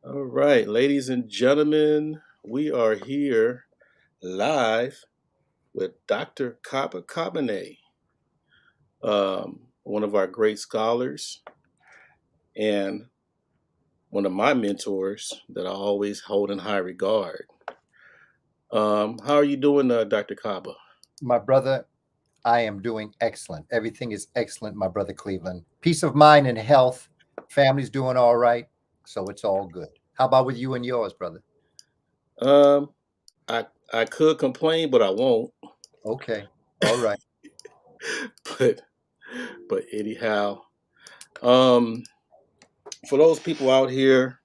All right, ladies and gentlemen, we are here live with Dr. Kaba Kamene, one of our great scholars and one of my mentors that I always hold in high regard. How are you doing, Dr. Kaba? My brother, I am doing excellent. Everything is excellent, my brother Cleveland. Peace of mind and health. Family's doing all right. So it's all good. How about with you and yours, brother? Um, I could complain, but I won't. Okay. All right. but but anyhow, um, for those people out here,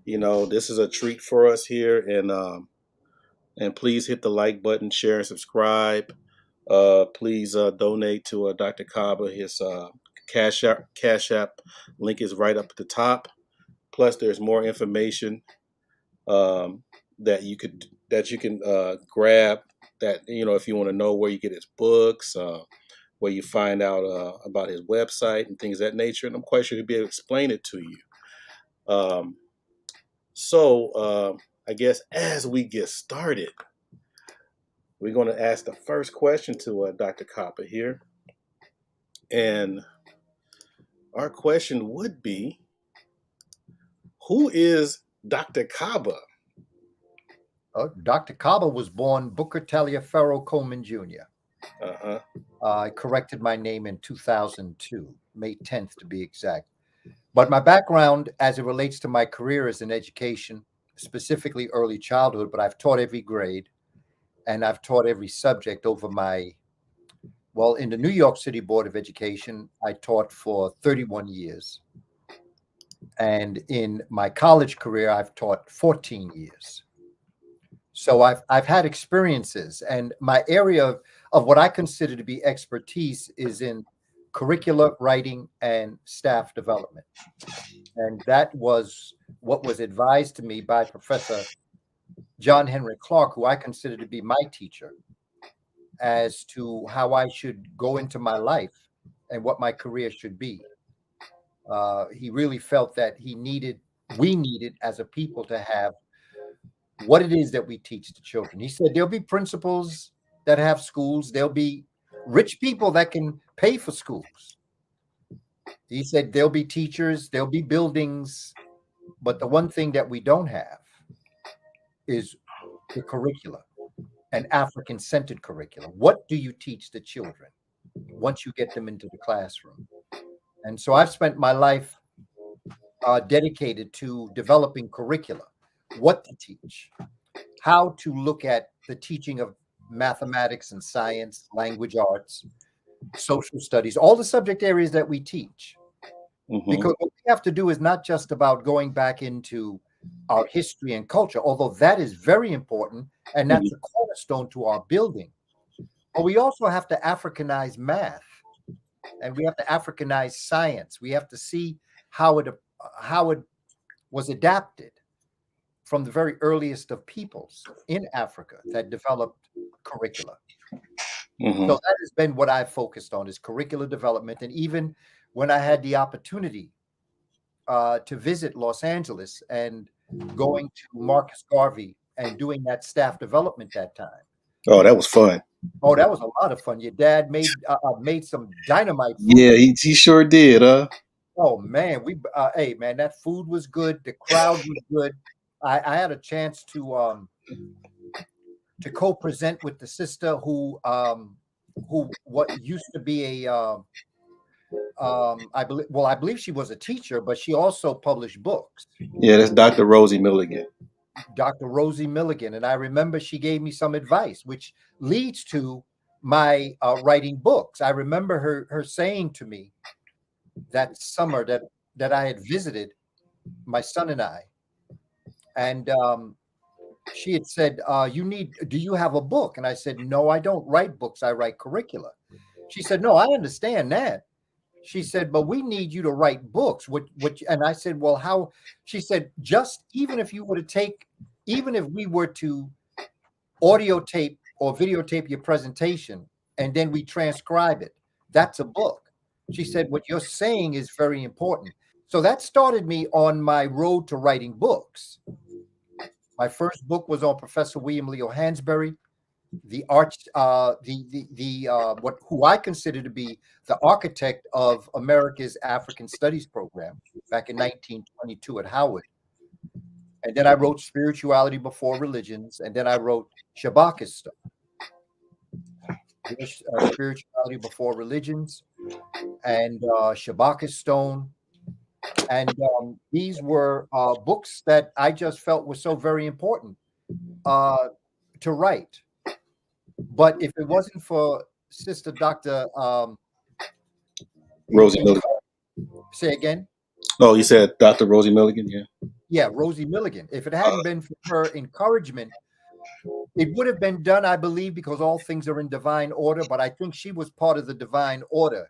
this is a treat for us here, and please hit the like button, share, and subscribe. Please donate to Dr. Kaba. His Cash App link is right up at the top. Plus, there's more information um, that you can grab. That if you want to know where you get his books, where you find out about his website and things of that nature. And I'm quite sure he'll be able to explain it to you. Um, so I guess as we get started, we're going to ask the first question to Dr. Copper here. And our question would be, who is Dr. Kaba? Dr. Kaba was born Booker Taliaferro Coleman Jr. Uh-huh. I corrected my name in 2002, May 10th to be exact. But my background as it relates to my career is in education, specifically early childhood, but I've taught every grade and I've taught every subject over in the New York City Board of Education, I taught for 31 years. And in my college career, I've taught 14 years. So I've had experiences, and my area of what I consider to be expertise is in curricula writing and staff development. And that was what was advised to me by Professor John Henry Clark, who I consider to be my teacher, as to how I should go into my life and what my career should be. He really felt that we needed as a people to have what it is that we teach the children. He said there'll be principals that have schools, there'll be rich people that can pay for schools. He said there'll be teachers, there'll be buildings, but the one thing that we don't have is the curricula, an African-centered curriculum. What do you teach the children once you get them into the classroom? And so I've spent my life dedicated to developing curricula, what to teach, how to look at the teaching of mathematics and science, language arts, social studies, all the subject areas that we teach. Mm-hmm. Because what we have to do is not just about going back into our history and culture, although that is very important, and that's a cornerstone to our building. But we also have to Africanize math, and we have to Africanize science. We have to see how it was adapted from the very earliest of peoples in Africa that developed curricula. Mm-hmm. So that has been what I've focused on, is curricular development. And even when I had the opportunity to visit Los Angeles and going to Marcus Garvey and doing that staff development that time. Oh, that was fun. Oh, that was a lot of fun. Your dad made some dynamite food. Yeah, he sure did, huh? Oh man, hey man, that food was good. The crowd was good. I had a chance to co-present with the sister who what used to be a I believe she was a teacher, but she also published books. Yeah, that's Dr. Rosie Milligan. Dr. Rosie Milligan. And I remember she gave me some advice, which leads to my writing books. I remember her saying to me that summer that I had visited, my son and I, and she had said, do you have a book? And I said, no, I don't write books. I write curricula. She said, no, I understand that. She said, but we need you to write books. And I said, well, how? She said, even if we were to audio tape or videotape your presentation and then we transcribe it, that's a book. She said, what you're saying is very important. So that started me on my road to writing books. My first book was on Professor William Leo Hansberry, the arch, the what who I consider to be the architect of America's African Studies program back in 1922 at Howard. And then I wrote Spirituality Before Religions, and then I wrote Shabaka Stone, Spirituality Before Religions, and Shabaka Stone. And these were books that I just felt were so very important to write. But if it wasn't for Sister Dr. Rosie Milligan. Say again? Oh, you said Dr. Rosie Milligan, yeah. Yeah, Rosie Milligan. If it hadn't been for her encouragement, it would have been done, I believe, because all things are in divine order. But I think she was part of the divine order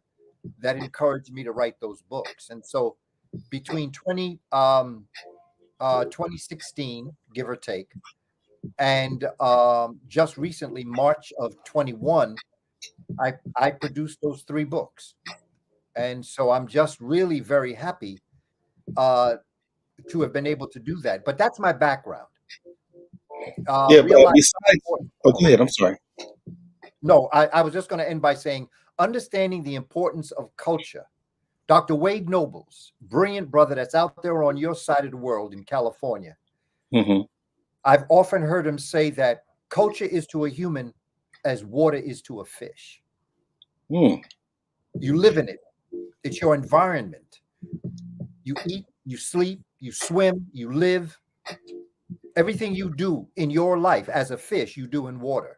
that encouraged me to write those books. And so between 2016, give or take, and just recently, March of 21, I produced those 3 books. And so I'm just really very happy to have been able to do that. But that's my background. Yeah, but besides, oh, go ahead. I'm sorry. No, I was just going to end by saying, understanding the importance of culture. Dr. Wade Nobles, brilliant brother that's out there on your side of the world in California. Mm-hmm. I've often heard him say that culture is to a human as water is to a fish. Mm. You live in it. It's your environment. You eat, you sleep, you swim, you live. Everything you do in your life as a fish, you do in water.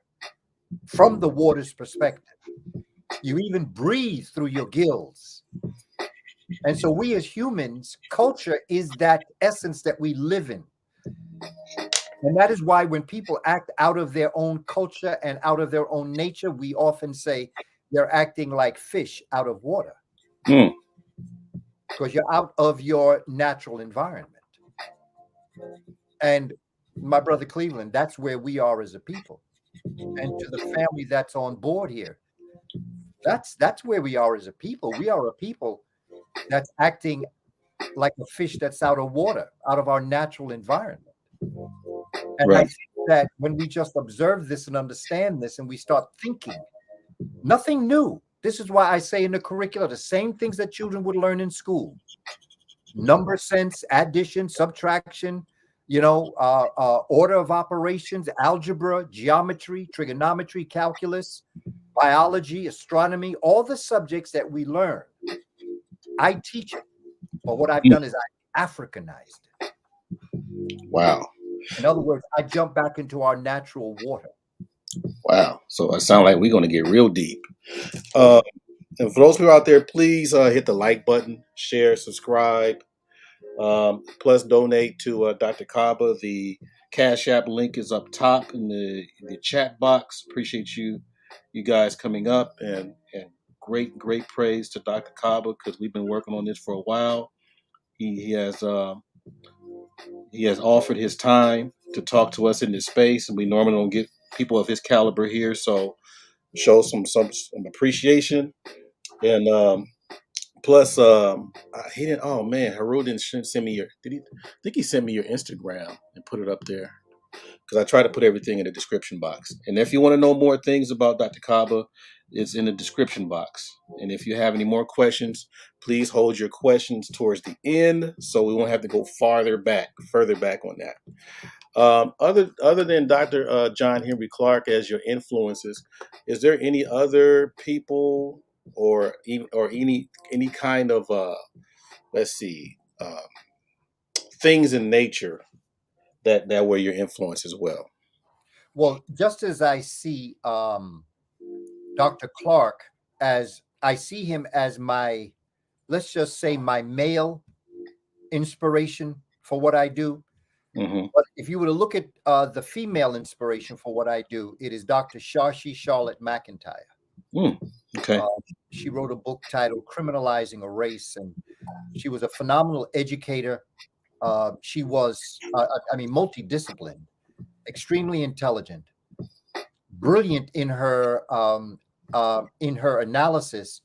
From the water's perspective. You even breathe through your gills. And so we as humans, culture is that essence that we live in. And that is why when people act out of their own culture and out of their own nature, we often say they're acting like fish out of water. Mm. Because you're out of your natural environment. And my brother Cleveland, that's where we are as a people. And to the family that's on board here, that's where we are as a people. We are a people that's acting like a fish that's out of water, out of our natural environment. And Right. I think that when we just observe this and understand this and we start thinking, nothing new. This is why I say in the curricula, the same things that children would learn in school. Number sense, addition, subtraction, order of operations, algebra, geometry, trigonometry, calculus, biology, astronomy, all the subjects that we learn. I teach it. But what I've done is I Africanized it. Wow. In other words, I jump back into our natural water. Wow. So it sounds like we're going to get real deep. And for those people out there, please hit the like button, share, subscribe, plus donate to Dr. Kaba. The Cash App link is up top in the chat box. Appreciate you guys coming up, and great praise to Dr. Kaba, because we've been working on this for a while. He has offered his time to talk to us in this space, and we normally don't get people of his caliber here. So show some appreciation, and plus he didn't. Oh man, Haru didn't send me your. Did he? I think he sent me your Instagram and put it up there, because I try to put everything in the description box. And if you want to know more things about Dr. Kaba, it's in the description box. And if you have any more questions, please hold your questions towards the end, so we won't have to go further back on that. Other than Dr. John Henry Clarke as your influences, is there any other people or any kind of things in nature that were your influence as well? Well, just as I see Dr. Clarke as I see him as my, let's just say, my male inspiration for what I do. Mm-hmm. But if you were to look at the female inspiration for what I do, it is Dr. Shashi Charlotte McIntyre. Okay. She wrote a book titled Criminalizing a Race, and she was a phenomenal educator. She was, multidisciplined, extremely intelligent, brilliant in her analysis,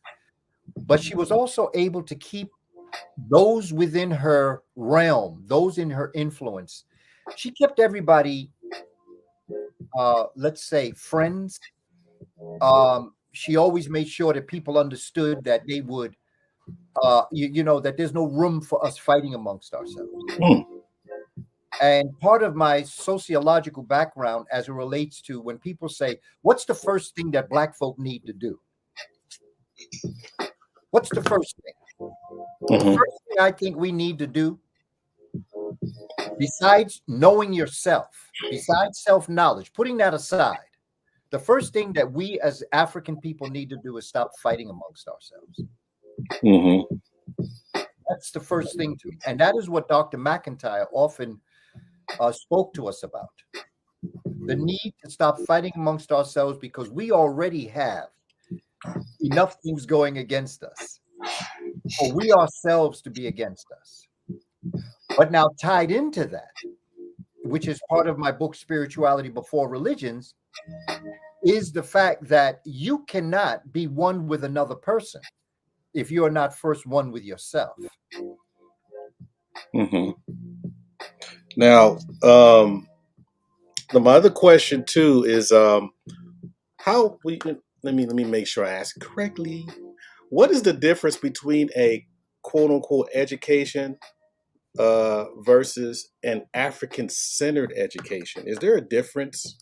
but she was also able to keep those within her realm, those in her influence, she kept everybody, let's say, friends. She always made sure that people understood that they would, that there's no room for us fighting amongst ourselves. Mm. And part of my sociological background, as it relates to when people say, what's the first thing that Black folk need to do? What's the first thing? The Hmm. first thing I think we need to do, besides knowing yourself, besides self-knowledge, putting that aside, the first thing that we as African people need to do is stop fighting amongst ourselves. Hmm. That's the first thing to me. And that is what Dr. McIntyre often spoke to us about. The need to stop fighting amongst ourselves because we already have enough things going against us for we ourselves to be against us. But now, tied into that, which is part of my book, Spirituality Before Religions, is the fact that you cannot be one with another person if you are not first one with yourself. Hmm. Now, my other question too is how we let me make sure I ask correctly. What is the difference between a quote unquote education versus an African centered education? Is there a difference?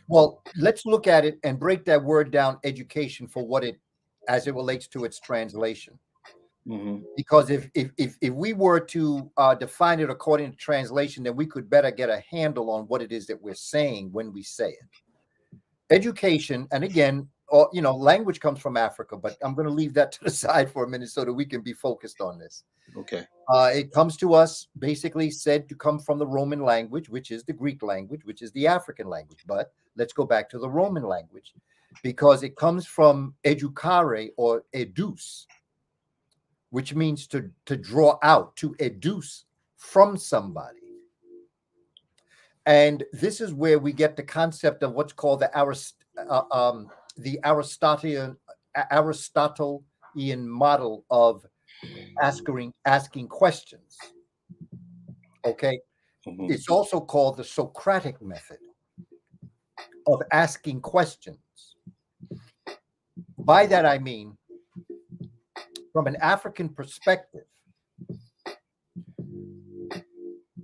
Well, let's look at it and break that word down, education, for what it, as it relates to its translation. Hmm. Because if we were to define it according to translation, then we could better get a handle on what it is that we're saying when we say it. Education, and again, language comes from Africa, but I'm going to leave that to the side for a minute so that we can be focused on this. Okay. It comes to us basically said to come from the Roman language, which is the Greek language, which is the African language. But let's go back to the Roman language because it comes from educare or educe, which means to draw out, to educe from somebody. And this is where we get the concept of what's called the Aristotelian model of asking questions. Okay, Hmm. it's also called the Socratic method of asking questions. By that I mean, from an African perspective,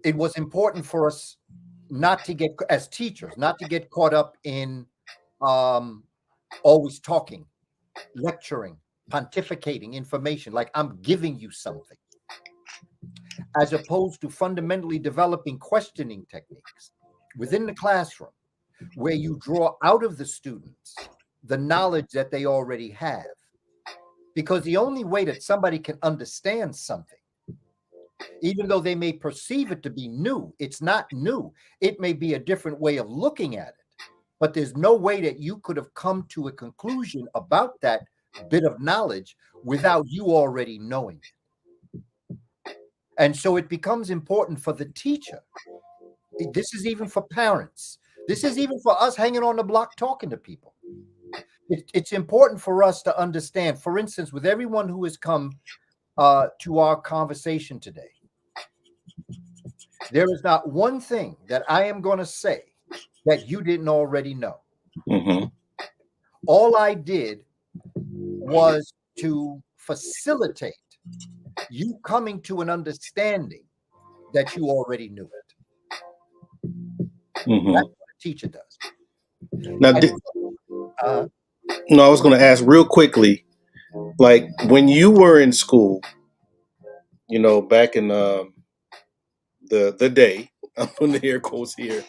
it was important for us not to get, as teachers, not to get caught up in always talking, lecturing, pontificating information, like I'm giving you something, as opposed to fundamentally developing questioning techniques within the classroom where you draw out of the students the knowledge that they already have. Because the only way that somebody can understand something, even though they may perceive it to be new, it's not new. It may be a different way of looking at it, but there's no way that you could have come to a conclusion about that bit of knowledge without you already knowing it. And so it becomes important for the teacher. This is even for parents. This is even for us hanging on the block talking to people. It's important for us to understand, for instance, with everyone who has come to our conversation today, there is not one thing that I am going to say that you didn't already know. Hmm. All I did was to facilitate you coming to an understanding that you already knew it. Hmm. That's what a teacher does. Now, And no, I was going to ask real quickly, like when you were in school, back in the day, I'm putting the air quotes here.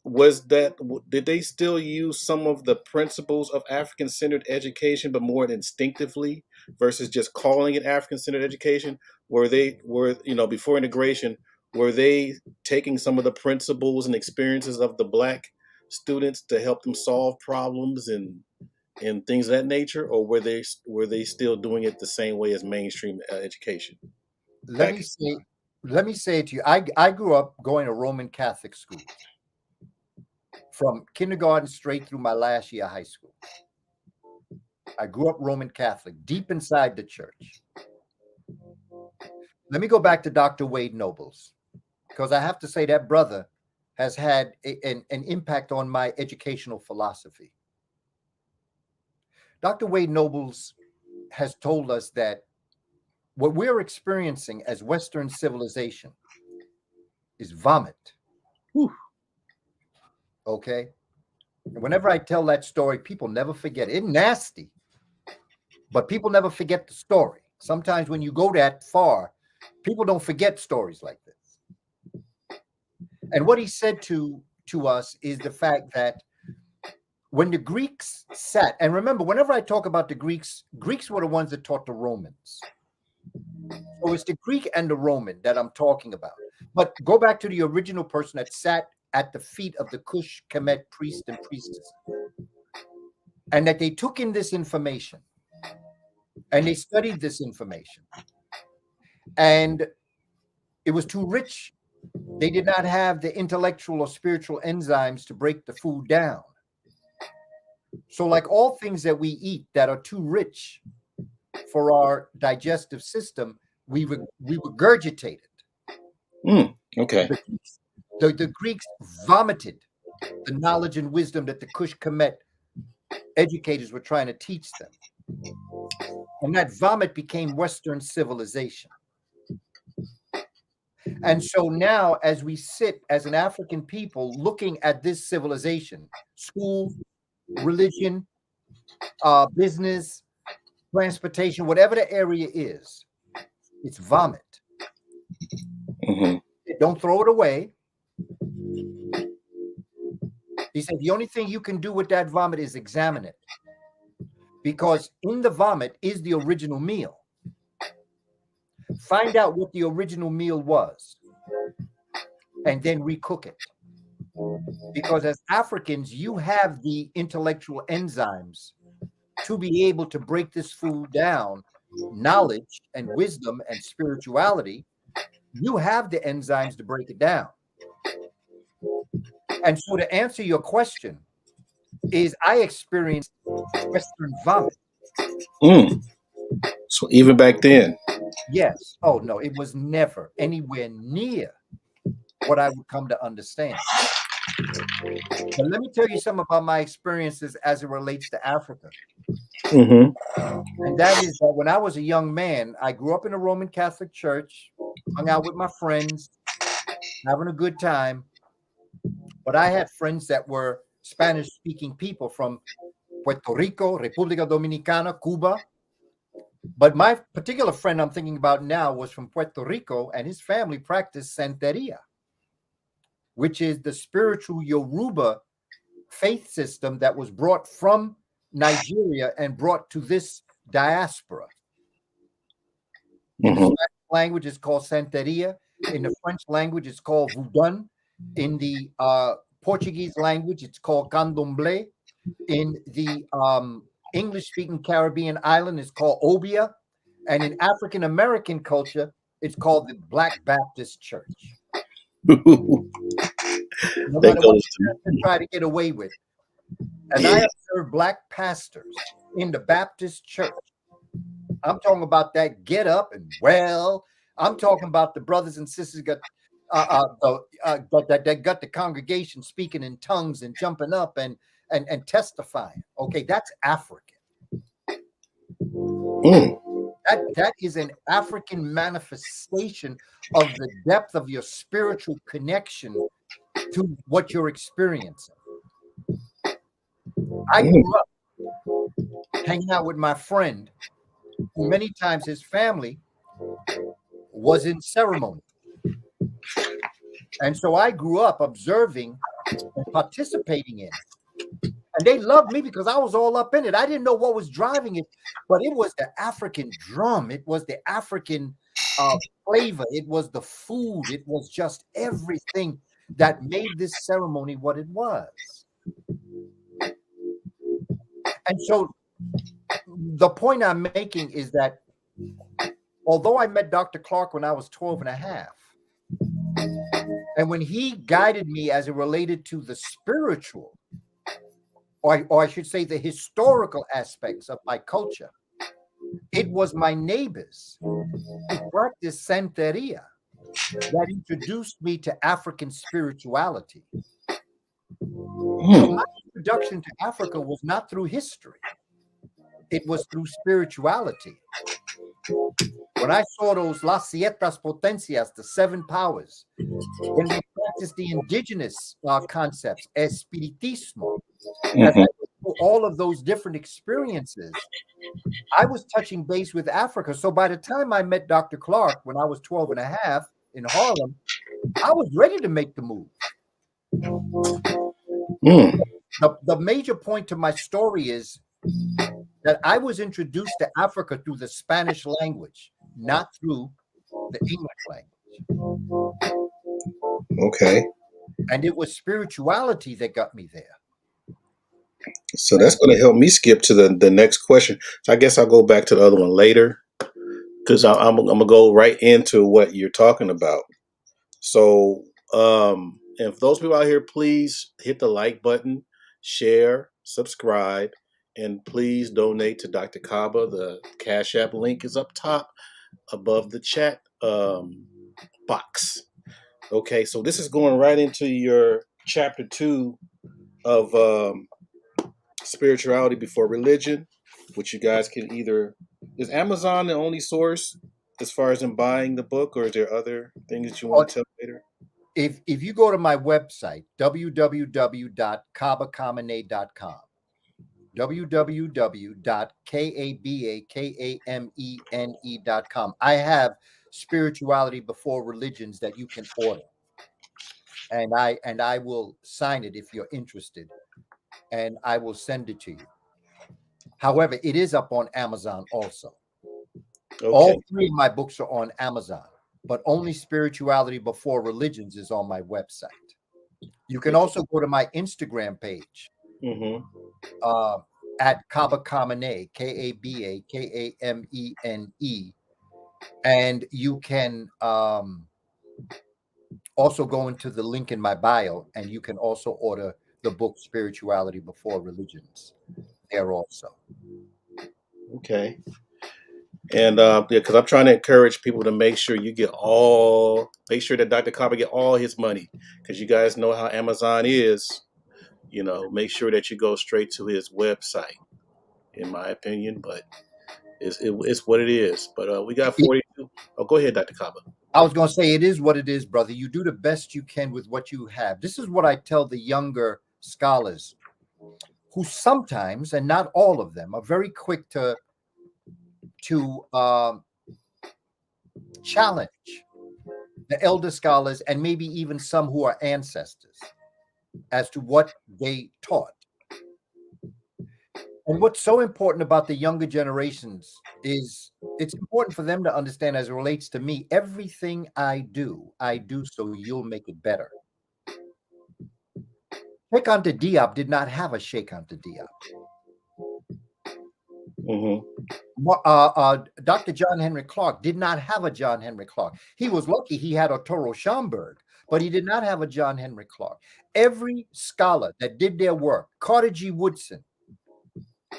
Did they still use some of the principles of African centered education, but more instinctively versus just calling it African centered education? Before integration, were they taking some of the principles and experiences of the black students to help them solve problems and things of that nature, or were they still doing it the same way as mainstream education let back? me say, let me say it to you. I grew up going to Roman Catholic schools from kindergarten straight through my last year of high school. I grew up Roman Catholic, deep inside the church. let me go back to Dr. Wade Nobles, because I have to say that brother has had an impact on my educational philosophy. Dr. Wade Nobles has told us that what we're experiencing as Western civilization is vomit. Whew. Okay. And whenever I tell that story, people never forget it. It's nasty, but people never forget the story. Sometimes when you go that far, people don't forget stories like this. And what he said to us is the fact that when the Greeks sat, and remember, whenever I talk about the Greeks, Greeks were the ones that taught the Romans. So it's the Greek and the Roman that I'm talking about. But go back to the original person that sat at the feet of the Kush Kemet priest and priestess, and that they took in this information and they studied this information, and it was too rich. They did not have the intellectual or spiritual enzymes to break the food down. So, like all things that we eat that are too rich for our digestive system, we regurgitate it. Okay. The Greeks vomited the knowledge and wisdom that the Kush Kemet educators were trying to teach them. And that vomit became Western civilization. And so now, as we sit as an African people looking at this civilization, school, religion, business, transportation, whatever the area is, it's vomit. Mm-hmm. Don't throw it away. He said the only thing you can do with that vomit is examine it, because in the vomit is the original meal. Find out what the original meal was and then recook it. Because as Africans, you have the intellectual enzymes to be able to break this food down, knowledge and wisdom and spirituality. You have the enzymes to break it down. And so to answer your question is I experienced Western vomit. So even back then. Yes. Oh, no, it was never anywhere near what I would come to understand. But let me tell you something about my experiences as it relates to Africa. Mm-hmm. And that is that when I was a young man, I grew up in a Roman Catholic church, hung out with my friends, having a good time. But I had friends that were Spanish-speaking people from Puerto Rico, República Dominicana, Cuba. But my particular friend I'm thinking about now was from Puerto Rico, and his family practiced Santeria, which is the spiritual Yoruba faith system that was brought from Nigeria and brought to this diaspora. In the Spanish language, it's called Santeria. In the French language, it's called Voodoo. In the Portuguese language, it's called Candomblé. In the English-speaking Caribbean island, it's called Obia. And in African-American culture, it's called the Black Baptist Church. No matter what they try to get away with. And I observed Black pastors in the Baptist church. I'm talking about that get up and well. I'm talking about the brothers and sisters that got the congregation speaking in tongues and jumping up and testifying. Okay, that's African. That is an African manifestation of the depth of your spiritual connection to what you're experiencing. I grew up hanging out with my friend, who many times his family was in ceremony. And so I grew up observing and participating in it. And they loved me because I was all up in it. I didn't know what was driving it, but it was the African drum. It was the African flavor. It was the food. It was just everything that made this ceremony what it was. And so the point I'm making is that although I met Dr. Clark when I was 12 and a half, and when he guided me as it related to the spiritual, or I should say the historical aspects of my culture, It was my neighbors who practiced Santeria that introduced me to African spirituality. So Mm. my introduction to Africa was not through history. It was through spirituality. When I saw those Las Sietas Potencias, the seven powers, when they practiced the indigenous concepts, espiritismo, as I Hmm. went through all of those different experiences, I was touching base with Africa. So by the time I met Dr. Clark when I was 12 and a half in Harlem, I was ready to make the move. Mm. The major point to my story is that I was introduced to Africa through the Spanish language, not through the English language. Okay. And it was spirituality that got me there. So that's going to help me skip to the next question. So I guess I'll go back to the other one later because I'm going to go right into what you're talking about. So, and for those people out here, please hit the like button, share, subscribe, and please donate to Dr. Kaba. The Cash App link is up top above the chat box. Okay, so this is going right into your chapter 2 of spirituality before religion, which you guys can either. Is Amazon the only source as far as in buying the book, or is there other things that you want to tell later? If you go to my website, www.kabakamene.com, www.kabakamene.com, I have spirituality before religions that you can order. And I will sign it if you're interested, and I will send it to you. However, it is up on Amazon also. Okay. All three of my books are on Amazon, but only Spirituality Before Religions is on my website. You can also go to my Instagram page Mm-hmm. at Kaba Kamene, Kabakamene, and you can also go into the link in my bio, and you can also order the book Spirituality Before Religions there also. Okay. And yeah, because I'm trying to encourage people to make sure make sure that Dr. Kaba get all his money, because you guys know how Amazon is. Make sure that you go straight to his website, in my opinion. But it's what it is. But we got 42. Oh, go ahead, Dr. Kaba. I was going to say, it is what it is, brother. You do the best you can with what you have. This is what I tell the younger scholars, who sometimes, and not all of them, are very quick to challenge the elder scholars and maybe even some who are ancestors as to what they taught. And what's so important about the younger generations is it's important for them to understand, as it relates to me, everything I do so you'll make it better. Sheikh Anta Diop did not have a Sheikh Anta Diop. Mm-hmm. Dr. John Henry Clark did not have a John Henry Clark. He was lucky he had a Toro Schomburg, but he did not have a John Henry Clark. Every scholar that did their work, Carter G. Woodson,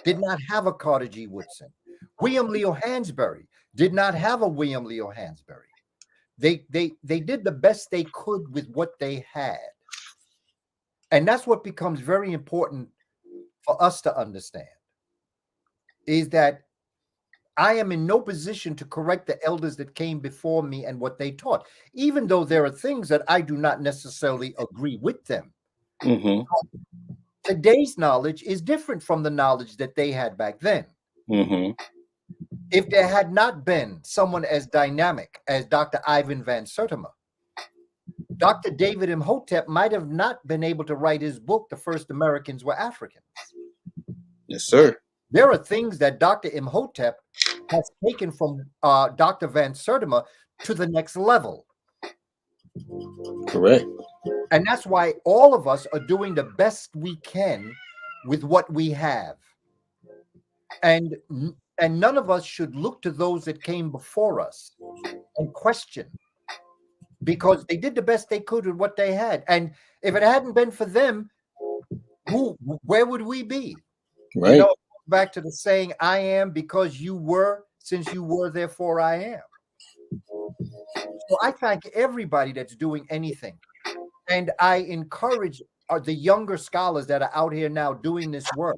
did not have a Carter G. Woodson. William Leo Hansberry did not have a William Leo Hansberry. They did the best they could with what they had. And that's what becomes very important for us to understand, is that I am in no position to correct the elders that came before me and what they taught, even though there are things that I do not necessarily agree with them. Mm-hmm. Today's knowledge is different from the knowledge that they had back then. Mm-hmm. If there had not been someone as dynamic as Dr. Ivan Van Sertima, Dr. David Imhotep might have not been able to write his book, The First Americans Were Africans. Yes, sir. There are things that Dr. Imhotep has taken from Dr. Van Sertima to the next level. Correct. And that's why all of us are doing the best we can with what we have. And none of us should look to those that came before us and question, because they did the best they could with what they had. And if it hadn't been for them, where would we be? Right. back to the saying, I am because you were, since you were, therefore I am. So I thank everybody that's doing anything. And I encourage the younger scholars that are out here now doing this work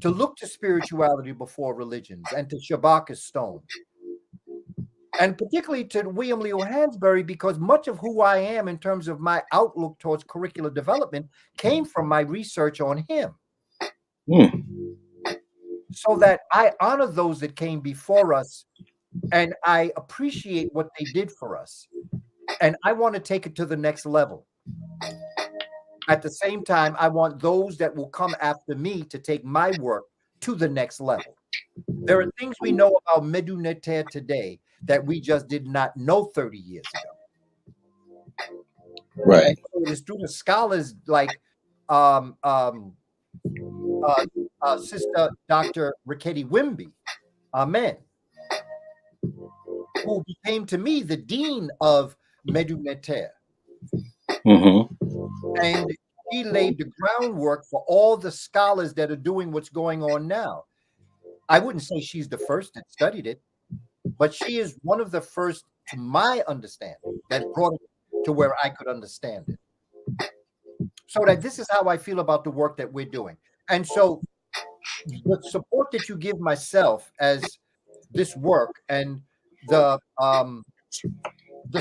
to look to spirituality before religions and to Shabaka's stone. And particularly to William Leo Hansberry, because much of who I am in terms of my outlook towards curricular development came from my research on him. So that I honor those that came before us and I appreciate what they did for us. And I want to take it to the next level. At the same time, I want those that will come after me to take my work to the next level. There are things we know about Medu Neter today that we just did not know 30 years ago. Right. And so it is through the scholars like Sister Dr. Rikedi Wimby, amen, who became to me the dean of Medu Neter. And he laid the groundwork for all the scholars that are doing what's going on now. I wouldn't say she's the first that studied it, but she is one of the first, to my understanding, that brought it to where I could understand it. So that this is how I feel about the work that we're doing. And so the support that you give myself as this work and the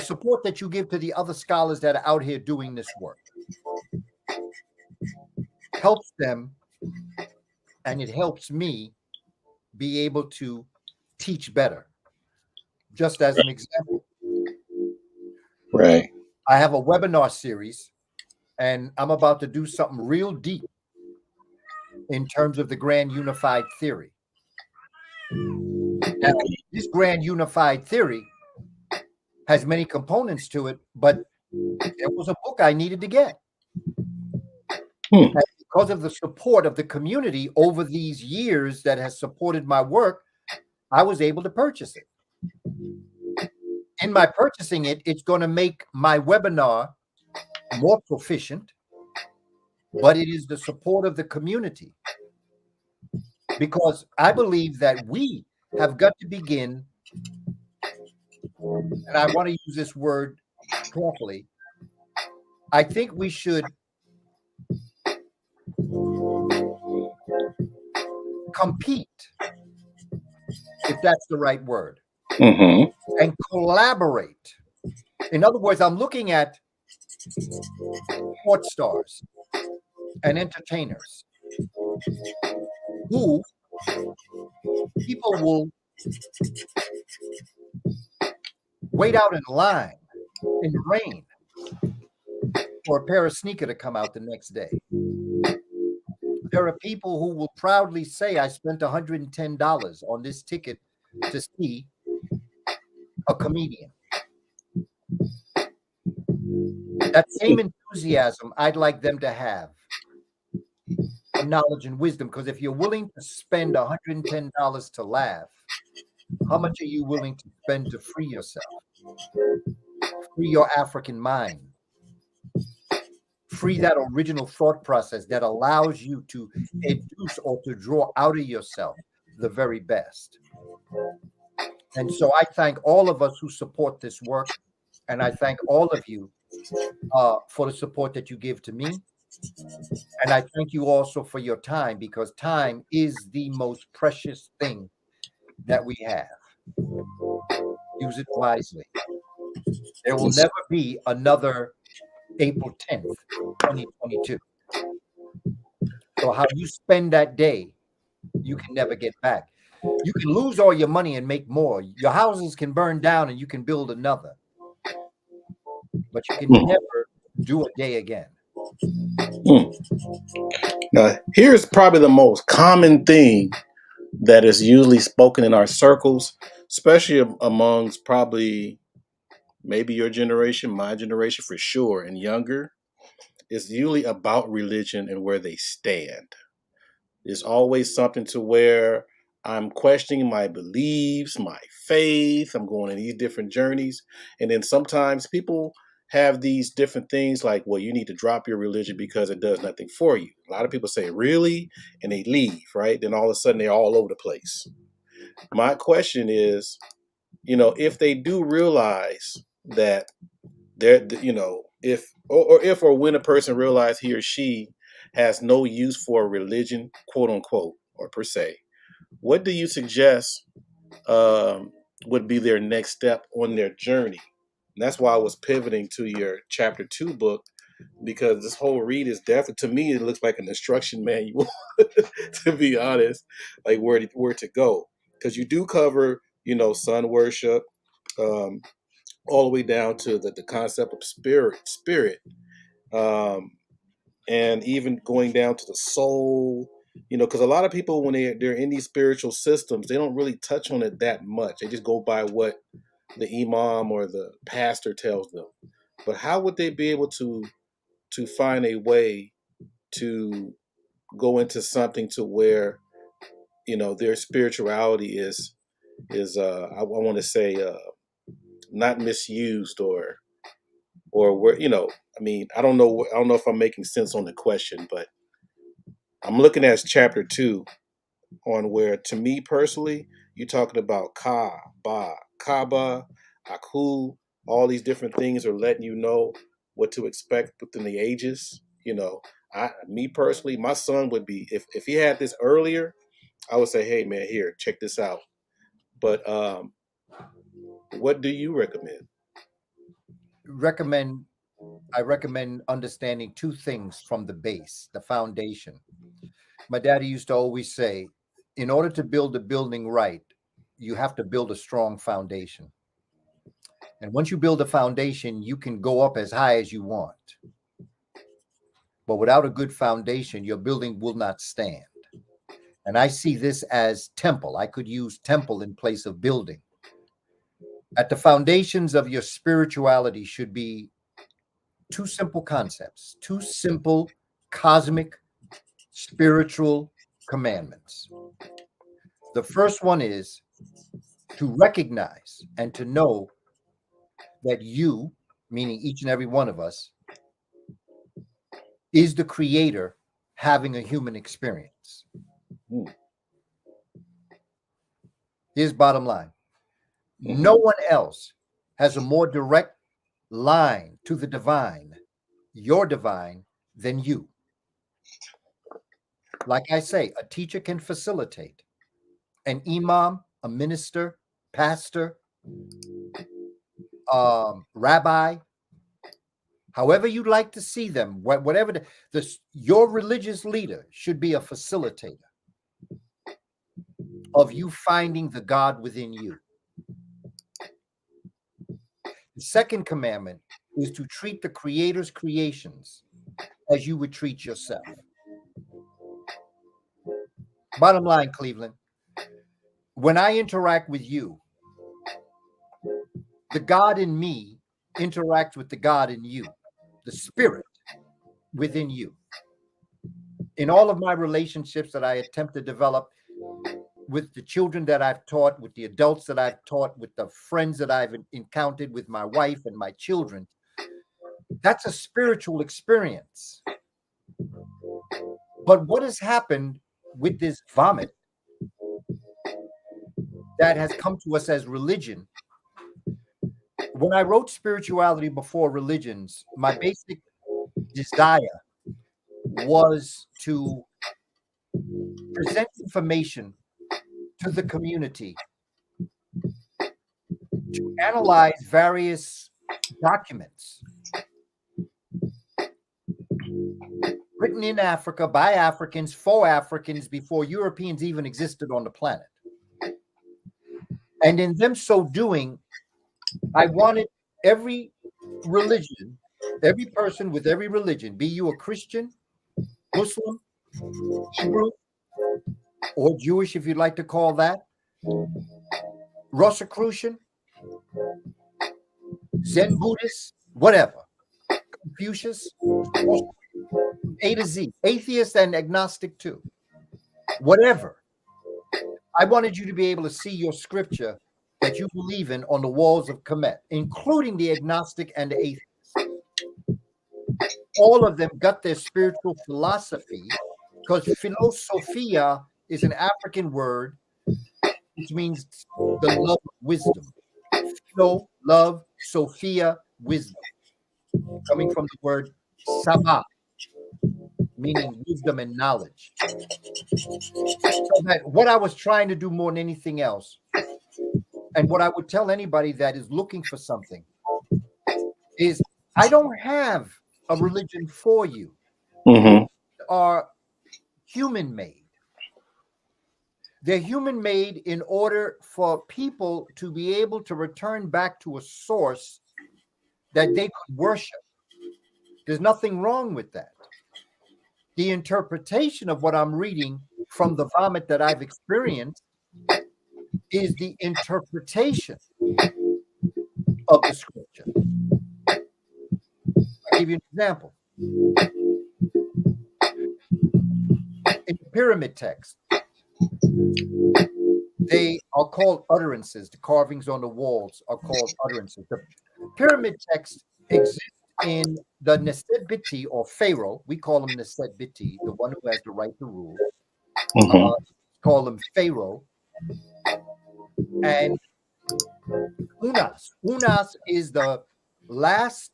support that you give to the other scholars that are out here doing this work helps them, and it helps me be able to teach better. Just as an example, Right. I have a webinar series, and I'm about to do something real deep in terms of the grand unified theory. Now, this grand unified theory has many components to it, but there was a book I needed to get. And because of the support of the community over these years that has supported my work, I was able to purchase it. In my purchasing it, it's going to make my webinar more proficient, but it is the support of the community. Because I believe that we have got to begin, and I want to use this word carefully, I think we should compete, if that's the right word, and collaborate. In other words, I'm looking at sports stars and entertainers who people will wait out in line in the rain for a pair of sneakers to come out the next day. There are people who will proudly say, I spent $110 on this ticket to see a comedian. That same enthusiasm I'd like them to have for knowledge and wisdom, because if you're willing to spend $110 to laugh, how much are you willing to spend to free yourself? Free your African mind. Free that original thought process that allows you to induce or to draw out of yourself the very best. And so I thank all of us who support this work, and I thank all of you for the support that you give to me. And I thank you also for your time, because time is the most precious thing that we have. Use it wisely. There will never be another April 10th, 2022. So how you spend that day, you can never get back. You can lose all your money and make more. Your houses can burn down and you can build another. But you can never do a day again. Now, here's probably the most common thing that is usually spoken in our circles, especially amongst probably maybe your generation, my generation for sure, and younger. It's usually about religion and where they stand. There's always something to where I'm questioning my beliefs, my faith. I'm going on these different journeys. And then sometimes people have these different things like, well, you need to drop your religion because it does nothing for you. A lot of people say, really? And they leave, right? Then all of a sudden they're all over the place. My question is, if they do realize that they're, if or when a person realizes he or she has no use for a religion, quote unquote, or per se, what do you suggest would be their next step on their journey? And that's why I was pivoting to your chapter 2 book, because this whole read is definitely, to me, it looks like an instruction manual, to be honest, like where to go. Because you do cover, sun worship, um, all the way down to the concept of spirit, um, and even going down to the soul. Because a lot of people, when they're in these spiritual systems, they don't really touch on it that much. They just go by what the imam or the pastor tells them. But how would they be able to find a way to go into something to where their spirituality is I want to say not misused, or where I mean, I don't know if I'm making sense on the question, but I'm looking at chapter 2, on where, to me personally, you're talking about Kaba, Aku, all these different things are letting you know what to expect within the ages. Me personally, my son would be, if he had this earlier, I would say, hey man, here, check this out. But what do you recommend? recommend I recommend understanding two things from the base, the foundation. My daddy used to always say, in order to build a building right, you have to build a strong foundation. And once you build a foundation, you can go up as high as you want. But without a good foundation, your building will not stand. And I see this as temple. I could use temple in place of building. At the foundations of your spirituality should be two simple concepts, two simple cosmic spiritual commandments. The first one is to recognize and to know that you, meaning each and every one of us, is the creator having a human experience. Mm. Here's bottom line. Mm-hmm. No one else has a more direct line to the divine, your divine, than you. Like I say, a teacher can facilitate. An imam, a minister, pastor, rabbi, however you'd like to see them, whatever your religious leader should be a facilitator of you finding the God within you. The second commandment is to treat the creator's creations as you would treat yourself. Bottom line, Cleveland, when I interact with you, the God in me interacts with the God in you, the spirit within you. In all of my relationships that I attempt to develop with the children that I've taught, with the adults that I've taught, with the friends that I've encountered, with my wife and my children, that's a spiritual experience. But what has happened with this vomit that has come to us as religion? When I wrote Spirituality Before Religions, my basic desire was to present information to the community, to analyze various documents written in Africa by Africans for Africans before Europeans even existed on the planet. And in them so doing, I wanted every religion, every person with every religion, be you a Christian, Muslim, Hebrew, or Jewish, if you'd like to call that, Rosicrucian, Zen Buddhist, whatever, Confucius, A to Z, atheist and agnostic too, whatever. I wanted you to be able to see your scripture that you believe in on the walls of Kamene, including the agnostic and the atheist. all of them got their spiritual philosophy, because philosophia is an African word which means the love of wisdom. Philo, love, Sophia, wisdom, coming from the word Saba, meaning wisdom and knowledge. So that what I was trying to do more than anything else, and what I would tell anybody that is looking for something, is I don't have a religion for you. Mm-hmm. Are human made. They're human made in order for people to be able to return back to a source that they could worship. There's nothing wrong with that. The interpretation of what I'm reading from the vomit that I've experienced is the interpretation of the scripture. I'll give you an example. In the pyramid text, they are called utterances. The carvings on the walls are called utterances. The pyramid text exists in the Neset Biti, or Pharaoh. We call him Neset Biti, the one who has the right to rule. Mm-hmm. Call him Pharaoh. And Unas. Unas is the last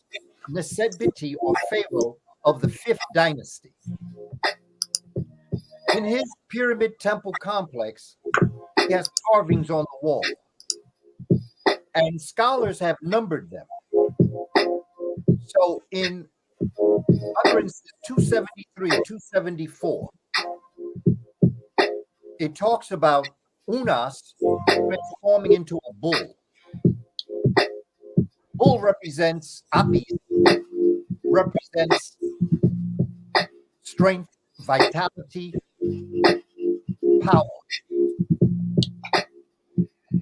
Neset Biti, or Pharaoh, of the 5th dynasty. In his pyramid temple complex, he has carvings on the wall. And scholars have numbered them. So in utterances 273, 274, it talks about Unas transforming into a bull. Bull represents Apis, represents strength, vitality, power.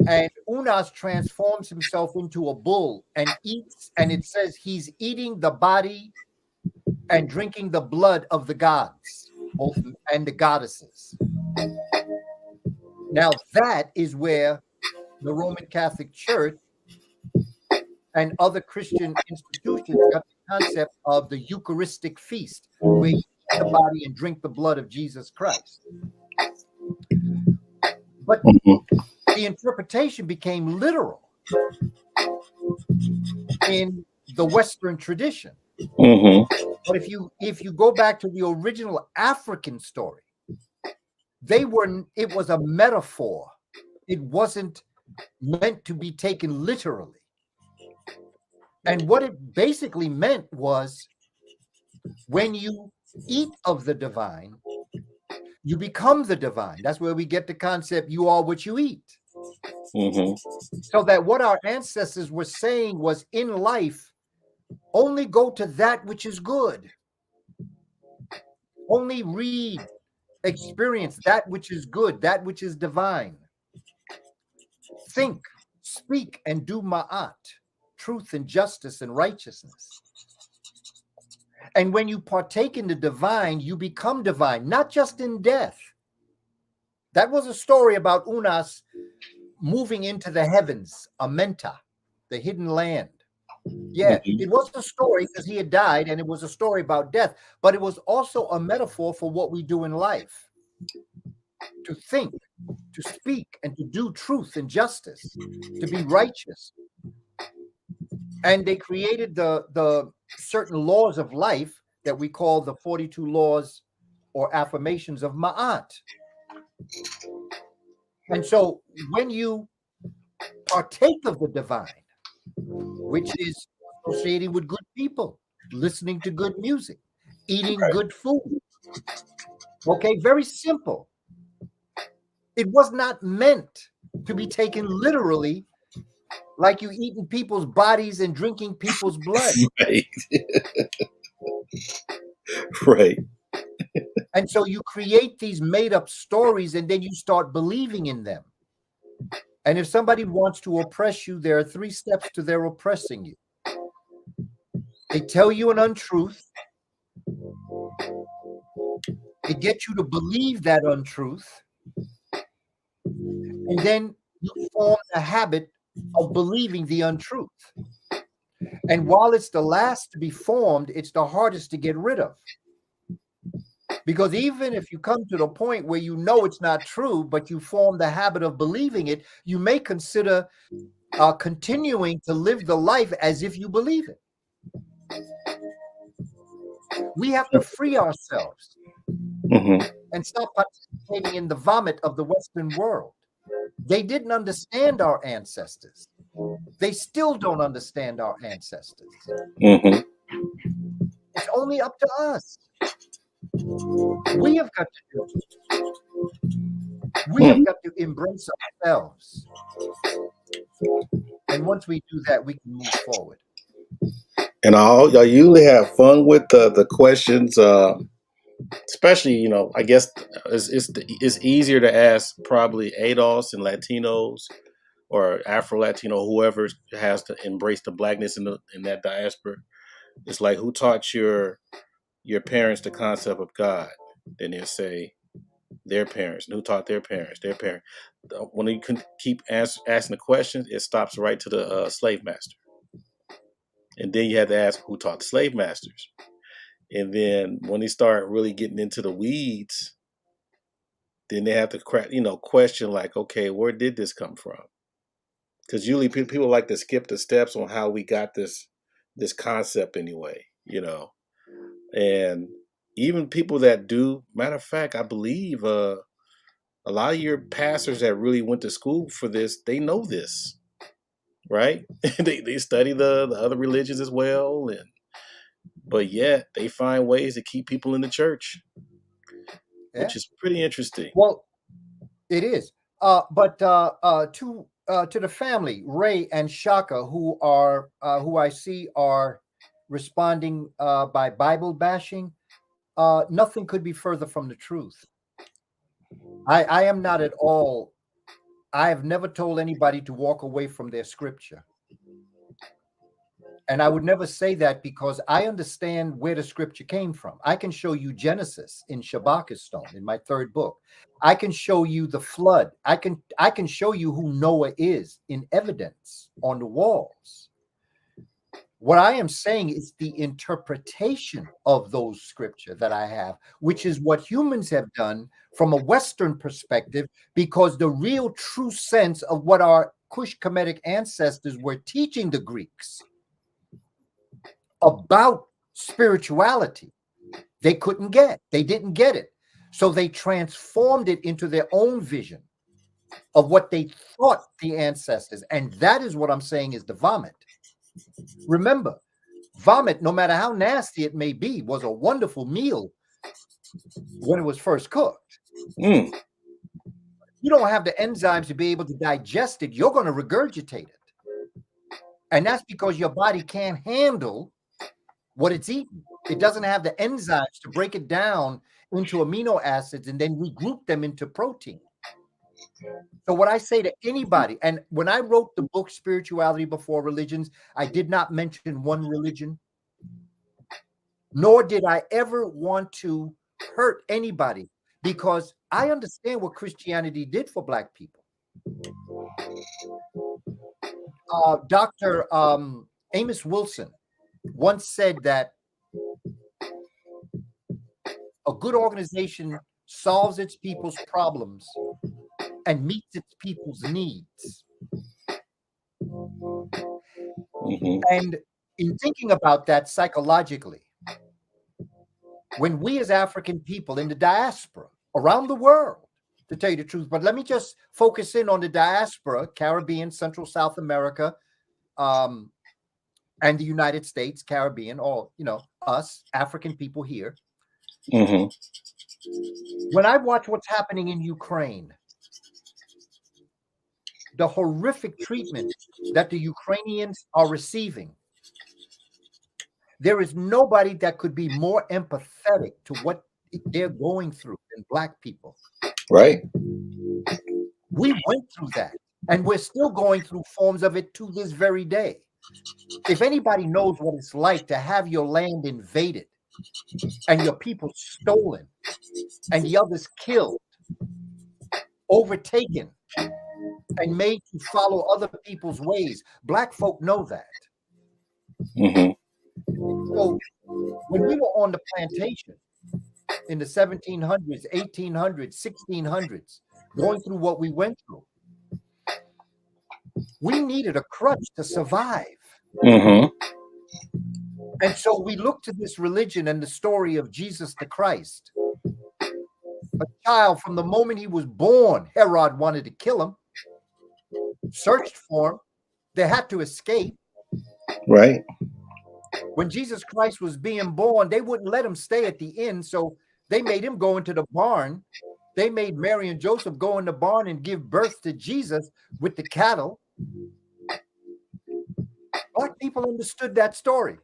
And Unas transforms himself into a bull and eats, and it says he's eating the body and drinking the blood of the gods, both, and the goddesses. Now that is where the Roman Catholic Church and other Christian institutions got the concept of the Eucharistic feast, where you eat the body and drink the blood of Jesus Christ. But the interpretation became literal in the Western tradition. Mm-hmm. But if you go back to the original African story, it was a metaphor. It wasn't meant to be taken literally. And what it basically meant was, when you eat of the divine, you become the divine. That's where we get the concept, you are what you eat. Mm-hmm. So that what our ancestors were saying was, in life, only go to that which is good. Only read, experience that which is good, that which is divine. Think, speak, and do ma'at, truth and justice and righteousness. And when you partake in the divine, you become divine, not just in death. That was a story about Unas moving into the heavens, Amenta, the hidden land. Yeah, it was a story because he had died, and it was a story about death, but it was also a metaphor for what we do in life. To think, to speak, and to do truth and justice, to be righteous. And they created the certain laws of life that we call the 42 laws or affirmations of Ma'at. And so when you partake of the divine, which is associating with good people, listening to good music, eating good food, okay, very simple. It was not meant to be taken literally, like you eating people's bodies and drinking people's blood. Right. Right. And so you create these made up stories, and then you start believing in them. And if somebody wants to oppress you, there are 3 steps to their oppressing you. They tell you an untruth. They get you to believe that untruth. And then you form a habit of believing the untruth. And while it's the last to be formed, it's the hardest to get rid of. Because even if you come to the point where you know it's not true, but you form the habit of believing it, you may consider continuing to live the life as if you believe it. We have to free ourselves Hmm. and stop participating in the vomit of the Western world. They didn't understand our ancestors. They still don't understand our ancestors. Hmm. It's only up to us. We have got to do it. We have got to embrace ourselves. And once we do that, we can move forward. And I usually have fun with the questions, especially I guess it's easier to ask probably ADOS and Latinos or Afro Latino, whoever has to embrace the blackness in that diaspora. It's like, who taught your parents the concept of God? Then they'll say their parents. And who taught their parents? Their parents. When you can keep asking the questions, it stops right to the slave master. And then you have to ask who taught the slave masters. And then when they start really getting into the weeds, then they have to question like, okay, where did this come from? Because usually people like to skip the steps on how we got this concept anyway. And even people that do, matter of fact, I believe a lot of your pastors that really went to school for this, they know this, right? They study the other religions as well, but yet they find ways to keep people in the church, Yeah. which is pretty interesting. Well, it is. But to the family, Ray and Shaka, who I see are responding by Bible bashing, nothing could be further from the truth. I am not at all. I have never told anybody to walk away from their scripture. And I would never say that because I understand where the scripture came from. I can show you Genesis in Shabaka stone in my third book. I can show you the flood. I can show you who Noah is in evidence on the walls. What I am saying is the interpretation of those scripture that I have, which is what humans have done from a Western perspective, because the real true sense of what our Cush Kemetic ancestors were teaching the Greeks about spirituality, they couldn't get. They didn't get it. So they transformed it into their own vision of what they thought the ancestors. And that is what I'm saying is the vomit. Remember, vomit, no matter how nasty it may be, was a wonderful meal when it was first cooked. Mm. You don't have the enzymes to be able to digest it. You're going to regurgitate it. And that's because your body can't handle what it's eating. It doesn't have the enzymes to break it down into amino acids and then regroup them into protein. So what I say to anybody, and when I wrote the book Spirituality Before Religions, I did not mention one religion, nor did I ever want to hurt anybody, because I understand what Christianity did for Black people. Dr. Amos Wilson once said that a good organization solves its people's problems and meets its people's needs. Mm-hmm. And in thinking about that psychologically, when we as African people in the diaspora around the world, to tell you the truth, but let me just focus in on the diaspora, Caribbean, Central South America, and the United States, Caribbean, all, us African people here. Mm-hmm. When I watch what's happening in Ukraine, the horrific treatment that the Ukrainians are receiving, there is nobody that could be more empathetic to what they're going through than Black people. Right. We went through that, and we're still going through forms of it to this very day. If anybody knows what it's like to have your land invaded and your people stolen and the others killed, overtaken, and made to follow other people's ways, Black folk know that. Mm-hmm. So when we were on the plantation in the 1700s, 1800s, 1600s, going through what we went through, we needed a crutch to survive. Mm-hmm. And so we look to this religion and the story of Jesus the Christ. A child, from the moment he was born, Herod wanted to kill him, searched for him. They had to escape. Right. When Jesus Christ was being born, they wouldn't let him stay at the inn, so they made him go into the barn. They made Mary and Joseph go in the barn and give birth to Jesus with the cattle. Black people understood that story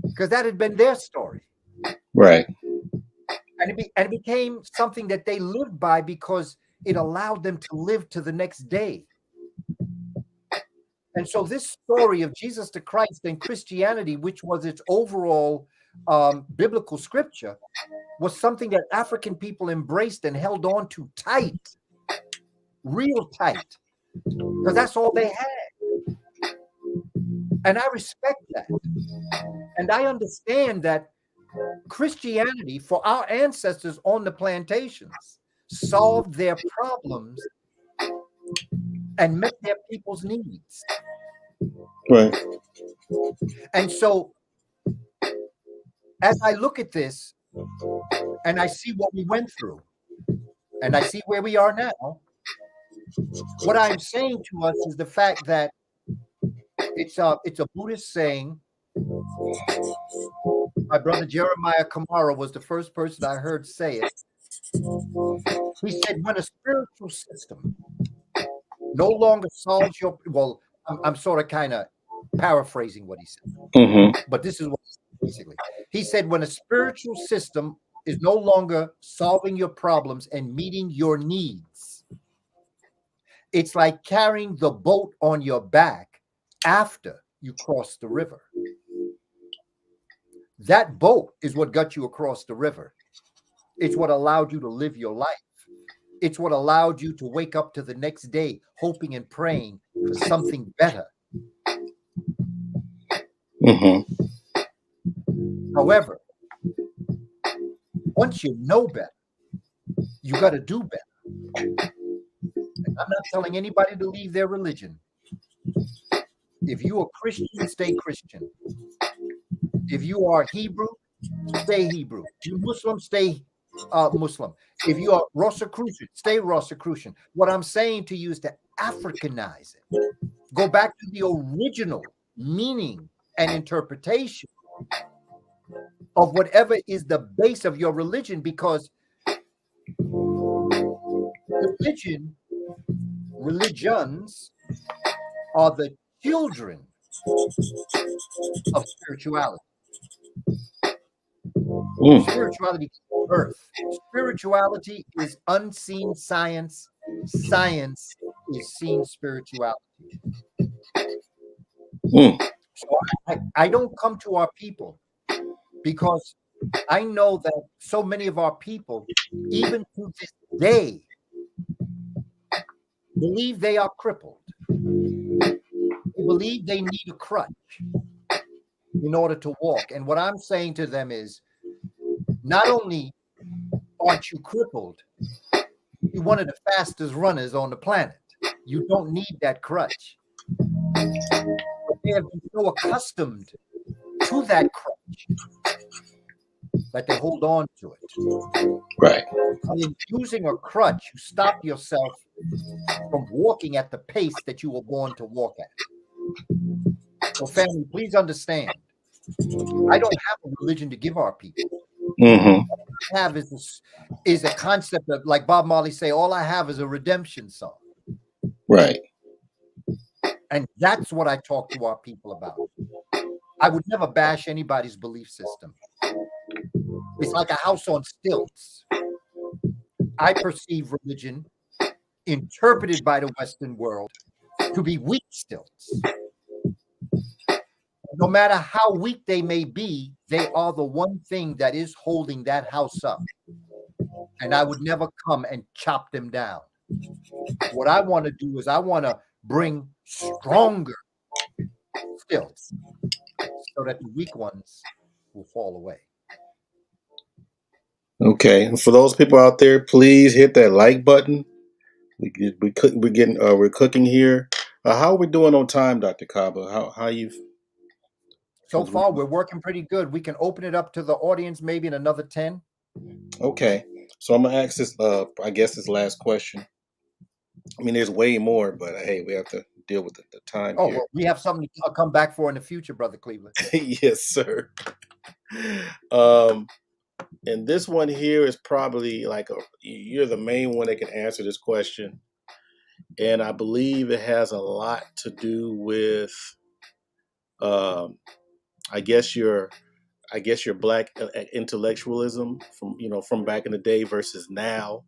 because that had been their story. Right. And it became something that they lived by because it allowed them to live to the next day. And so this story of Jesus the Christ and Christianity, which was its overall biblical scripture, was something that African people embraced and held on to tight, real tight, because that's all they had. And I respect that. And I understand that Christianity, for our ancestors on the plantations, solved their problems and met their people's needs. Right. And so as I look at this and I see what we went through and I see where we are now, what I'm saying to us is the fact that it's a Buddhist saying. My brother Jeremiah Kamara was the first person I heard say it. He said, when a spiritual system no longer solves your, well, I'm sort of kind of paraphrasing what he said, Mm-hmm. but this is what basically he said: when a spiritual system is no longer solving your problems and meeting your needs, it's like carrying the boat on your back after you cross the river. That boat is what got you across the river. It's what allowed you to live your life. It's what allowed you to wake up to the next day hoping and praying for something better. Mm-hmm. However, once you know better, you got to do better. And I'm not telling anybody to leave their religion. If you are Christian, stay Christian. If you are Hebrew, stay Hebrew. If you're Muslim, stay Muslim. If you are Rosicrucian, stay Rosicrucian. What I'm saying to you is to Africanize it. Go back to the original meaning and interpretation of whatever is the base of your religion, because religions are the children of spirituality. Spirituality is birth. Spirituality is unseen science. Science is seen spirituality. So I don't come to our people because I know that so many of our people, even to this day, believe they are crippled. They believe they need a crutch in order to walk. And what I'm saying to them is, not only aren't you crippled, you're one of the fastest runners on the planet. You don't need that crutch. But they have been so accustomed to that crutch that they hold on to it. Right. And in using a crutch, you stop yourself from walking at the pace that you were born to walk at. So, family, please understand, I don't have a religion to give our people. Mm-hmm. All I have is a concept of, like Bob Marley say, all I have is a redemption song. Right. And that's what I talk to our people about. I would never bash anybody's belief system. It's like a house on stilts. I perceive religion, interpreted by the Western world, to be weak stilts. No matter how weak they may be, they are the one thing that is holding that house up. And I would never come and chop them down. What I want to do is I want to bring stronger stilts so that the weak ones will fall away. Okay, and for those people out there, please hit that like button. We're cooking here. How are we doing on time, Dr. Kaba? How you? So Because we far, we're working pretty good. We can open it up to the audience maybe in another 10. okay. So I'm gonna ask this. I guess this last question. I mean, there's way more, but hey, we have to deal with the time Oh, here. well, we have something to come back for in the future, Brother Cleveland. Yes, sir. Um, and this one here is probably like you're the main one that can answer this question, and I believe it has a lot to do with, um, I guess your black intellectualism from from back in the day versus now.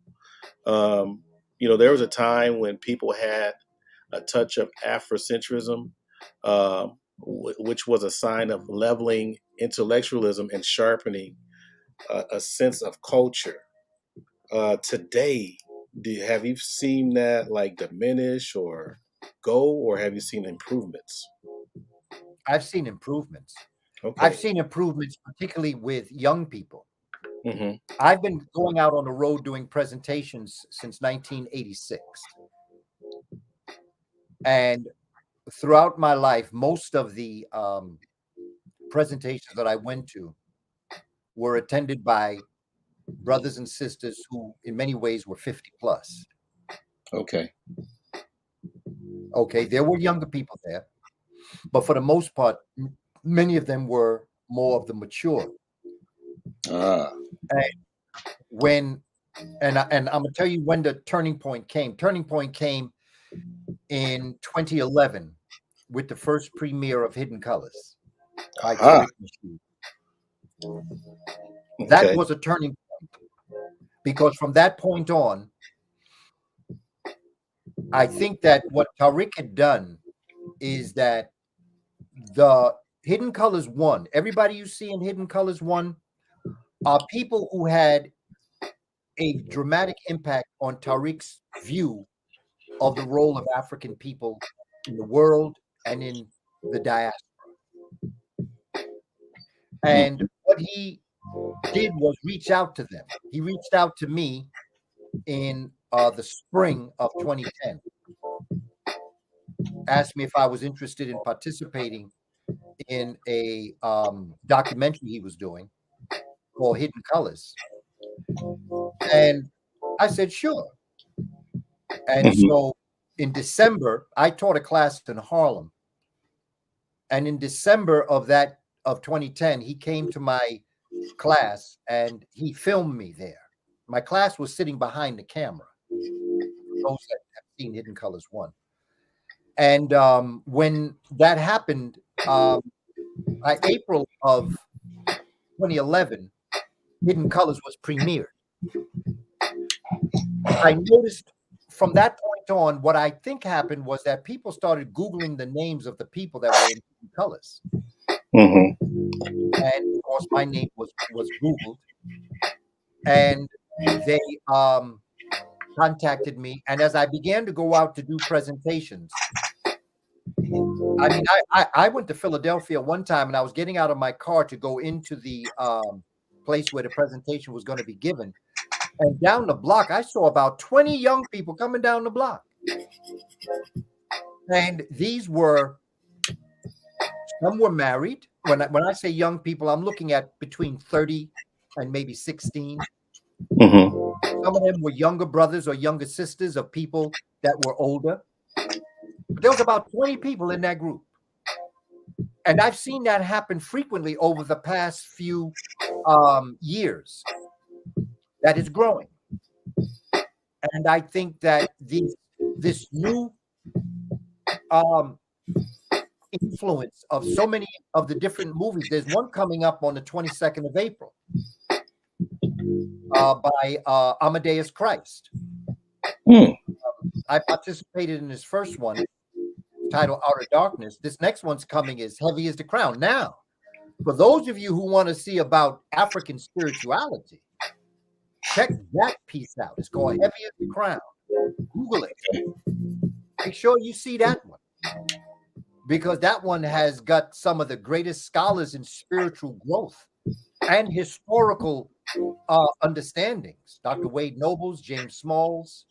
Um, there was a time when people had a touch of Afrocentrism, which was a sign of leveling intellectualism and sharpening a sense of culture. Today, have you seen that like diminish or go, or have you seen improvements? I've seen improvements. I've Okay. seen improvements, particularly with young people. Hmm. I've been going out on the road doing presentations since 1986. And throughout my life, most of the presentations that I went to were attended by brothers and sisters who, in many ways, were 50 plus. Okay. Okay, there were younger people there, but for the most part, many of them were more of the mature. Ah. And when and I'm gonna tell you when the turning point came. Turning point came in 2011 with the first premiere of Hidden Colors by Ah. Tariq Nasheed. That Okay. was a turning point because from that point on, I think that what Tariq had done is that the Hidden Colors one, everybody you see in Hidden Colors one are people who had a dramatic impact on Tariq's view of the role of African people in the world and in the diaspora. And Mhm. what he did was reach out to them. He reached out to me in the spring of 2010, asked me if I was interested in participating in a documentary he was doing called Hidden Colors. And I said, sure. And Mhm. so in December, I taught a class in Harlem. And in December of 2010, he came to my class and he filmed me there. My class was sitting behind the camera. Those that have seen Hidden Colors 1. And when that happened, by April of 2011, Hidden Colors was premiered. I noticed from that point on, what I think happened was that people started Googling the names of the people that were in Hidden Colors. Mhm. And of course, my name was Googled. And they contacted me. And as I began to go out to do presentations, I mean, I went to Philadelphia one time and I was getting out of my car to go into the place where the presentation was going to be given. And down the block, I saw about 20 young people coming down the block. And these were, some were married. When I say young people, I'm looking at between 30 and maybe 16. Mhm. Some of them were younger brothers or younger sisters of people that were older. But there was about 20 people in that group. And I've seen that happen frequently over the past few years. That is growing. And I think that this new um, influence of so many of the different movies. There's one coming up on the 22nd of April by Amadeus Christ. Mm. I participated in his first one, titled Outer Darkness. This next one's coming is Heavy as the Crown. Now, for those of you who want to see about African spirituality, check that piece out. It's called Heavy as the Crown. Google it. Make sure you see that one. because that one has got some of the greatest scholars in spiritual growth and historical understandings. Dr. Wade Nobles, James Smalls,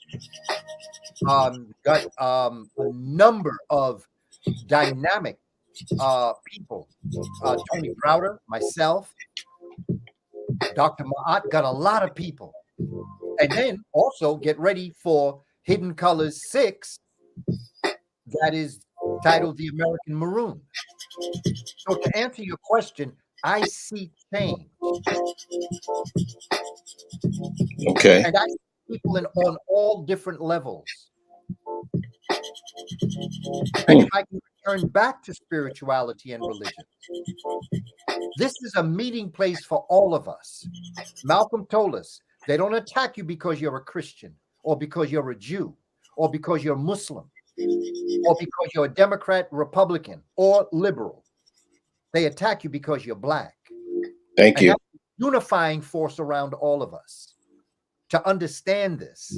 got a number of dynamic people. Tony Browder, myself, Dr. Ma'at, got a lot of people. And then also get ready for Hidden Colors 6, that is titled The American Maroon. So to answer your question, I see change. Okay. And I see people on all different levels. And if I can return back to spirituality and religion, this is a meeting place for all of us. Malcolm told us they don't attack you because you're a Christian or because you're a Jew or because you're Muslim or because you're a Democrat, Republican, or liberal. They attack you because you're black. Thank And you. that's a unifying force around all of us to understand this.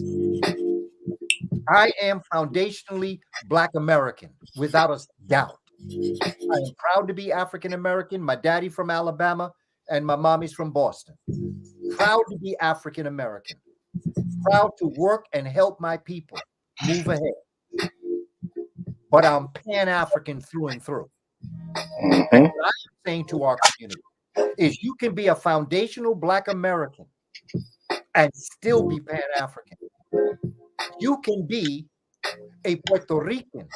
I am foundationally Black American, without a doubt. I am proud to be African American. My daddy from Alabama and my mommy's from Boston. Proud to be African American. Proud to work and help my people move ahead. But I'm Pan-African through and through. And Mm-hmm. what I'm saying to our community is you can be a foundational Black American and still be Pan-African. You can be a Puerto Rican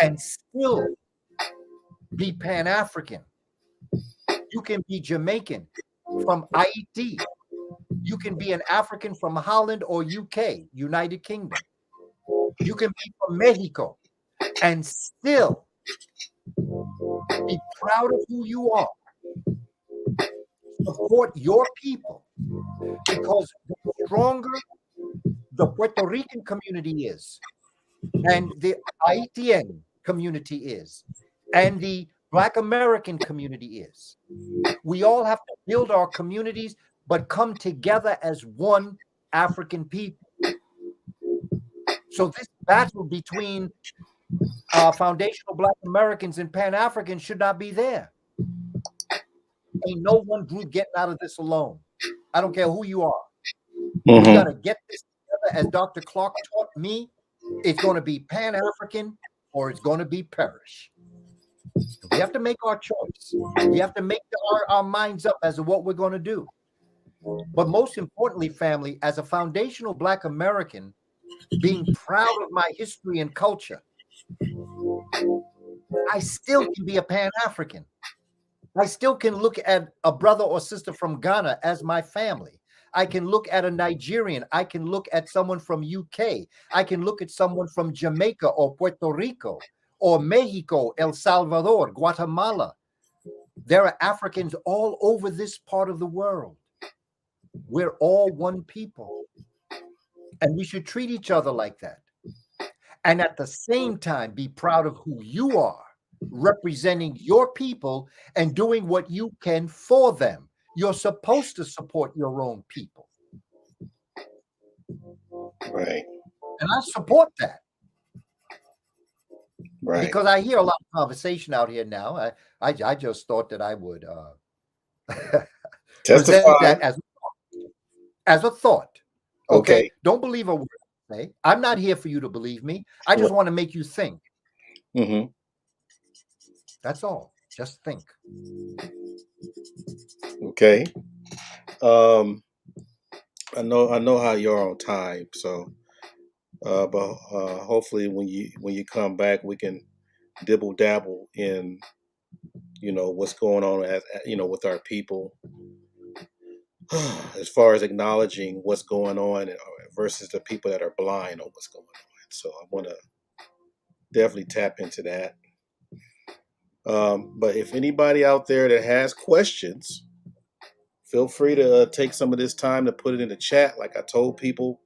and still be Pan-African. You can be Jamaican from Haiti. You can be an African from Holland or UK, United Kingdom. You can be from Mexico and still be proud of who you are. Support your people, because the stronger the Puerto Rican community is, and the Haitian community is, and the Black American community is, we all have to build our communities, but come together as one African people. So this battle between foundational Black Americans and Pan-Africans should not be there. Ain't no one group getting out of this alone. I don't care who you are. We got to get this together. As Dr. Clark taught me, it's going to be Pan-African or it's going to be perish. We have to make our choice. We have to make our minds up as to what we're going to do. But most importantly, family, as a foundational Black American, being proud of my history and culture, I still can be a Pan-African. I still can look at a brother or sister from Ghana as my family. I can look at a Nigerian. I can look at someone from UK. I can look at someone from Jamaica or Puerto Rico or Mexico, El Salvador, Guatemala. There are Africans all over this part of the world. We're all one people. And we should treat each other like that. And at the same time, be proud of who you are, representing your people and doing what you can for them. You're supposed to support your own people. Right. And I support that. Right. Because I hear a lot of conversation out here now. I just thought that I would present that as a thought. Okay? Don't believe a word I say. I'm not here for you to believe me. I just want to make you think. Mm-hmm. That's all. Just think. Okay. I know how you're on time, so but hopefully when you come back, we can dibble dabble in what's going on with our people, as far as acknowledging what's going on versus the people that are blind on what's going on. So I want to definitely tap into that. But if anybody out there that has questions, feel free to take some of this time to put it in the chat. Like I told people,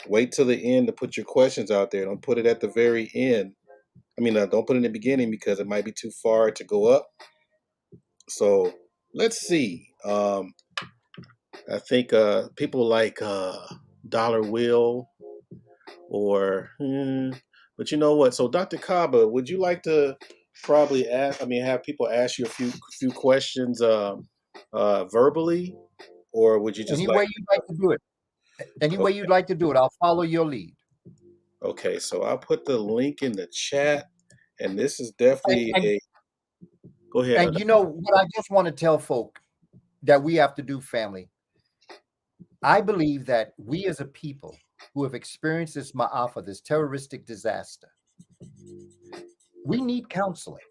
wait till the end to put your questions out there. Don't put it at the very end. I mean, don't put it in the beginning because it might be too far to go up. So let's see. I think people like Dollar Will or But you know what? So, Dr. Kaba, would you like to probably ask? I mean, have people ask you a few questions verbally, or would you just Any like? way you'd like to do it. Any way Okay, you'd like to do it, I'll follow your lead. okay. So I'll put the link in the chat, and this is And, definitely and, a. Go ahead. and you know what I just want to tell folk that we have to do, family. I believe that we as a people who have experienced this ma'afa, this terroristic disaster, we need counseling.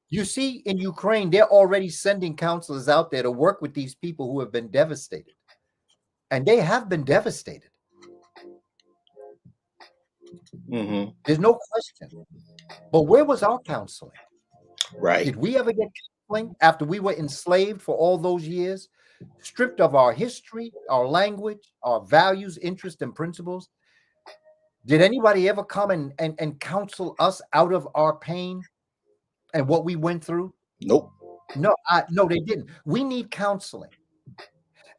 You see, in Ukraine, they're already sending counselors out there to work with these people who have been devastated. And they have been devastated. Mm-hmm. There's no question. But where was our counseling? Right. Did we ever get counseling after we were enslaved for all those years, stripped of our history, our language, our values, interests, and principles? Did anybody ever come and counsel us out of our pain and what we went through? Nope. No, they didn't. We need counseling.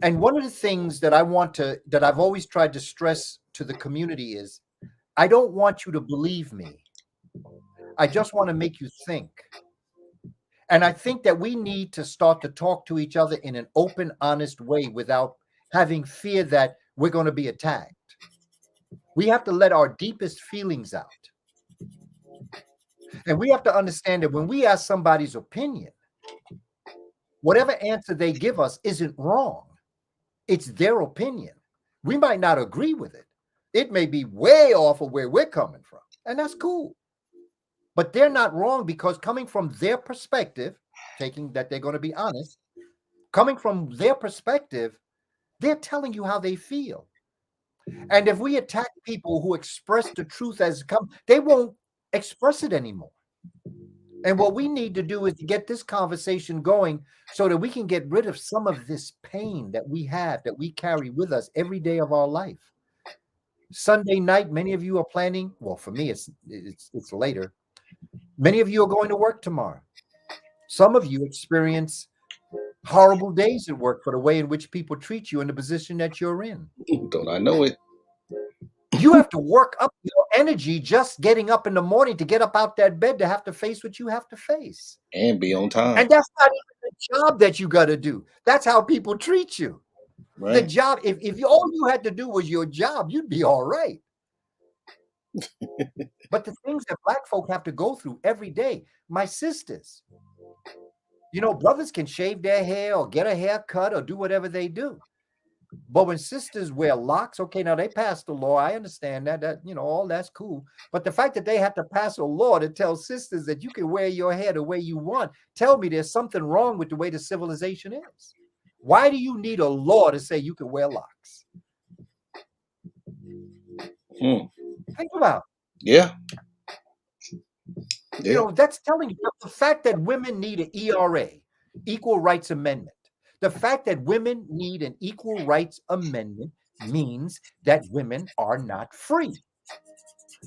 And one of the things that I've always tried to stress to the community is I don't want you to believe me. I just want to make you think. And I think that we need to start to talk to each other in an open, honest way without having fear that we're going to be attacked. We have to let our deepest feelings out. And we have to understand that when we ask somebody's opinion, whatever answer they give us isn't wrong. It's their opinion. We might not agree with it. It may be way off of where we're coming from, and that's cool. But they're not wrong because coming from their perspective, taking that they're going to be honest, coming from their perspective, they're telling you how they feel. And if we attack people who express the truth as it comes, they won't express it anymore. And what we need to do is to get this conversation going so that we can get rid of some of this pain that we have, that we carry with us every day of our life. Sunday night, many of you are planning. Well, for me, it's later. Many of you are going to work tomorrow. Some of you experience horrible days at work for the way in which people treat you in the position that you're in. Don't I know it? You have to work up your energy just getting up in the morning to get up out that bed to have to face what you have to face. And be on time. And that's not even the job that you got to do. That's how people treat you. Right. The job, if all you had to do was your job, you'd be all right. But the things that Black folk have to go through every day, my sisters, brothers can shave their hair or get a haircut or do whatever they do. But when sisters wear locks, okay, now they passed the law. I understand that all that's cool. But the fact that they had to pass a law to tell sisters that you can wear your hair the way you want, tell me there's something wrong with the way the civilization is. Why do you need a law to say you can wear locks? Think about it. Yeah. That's telling you the fact that women need an ERA, Equal Rights Amendment. The fact that women need an equal rights amendment means that women are not free.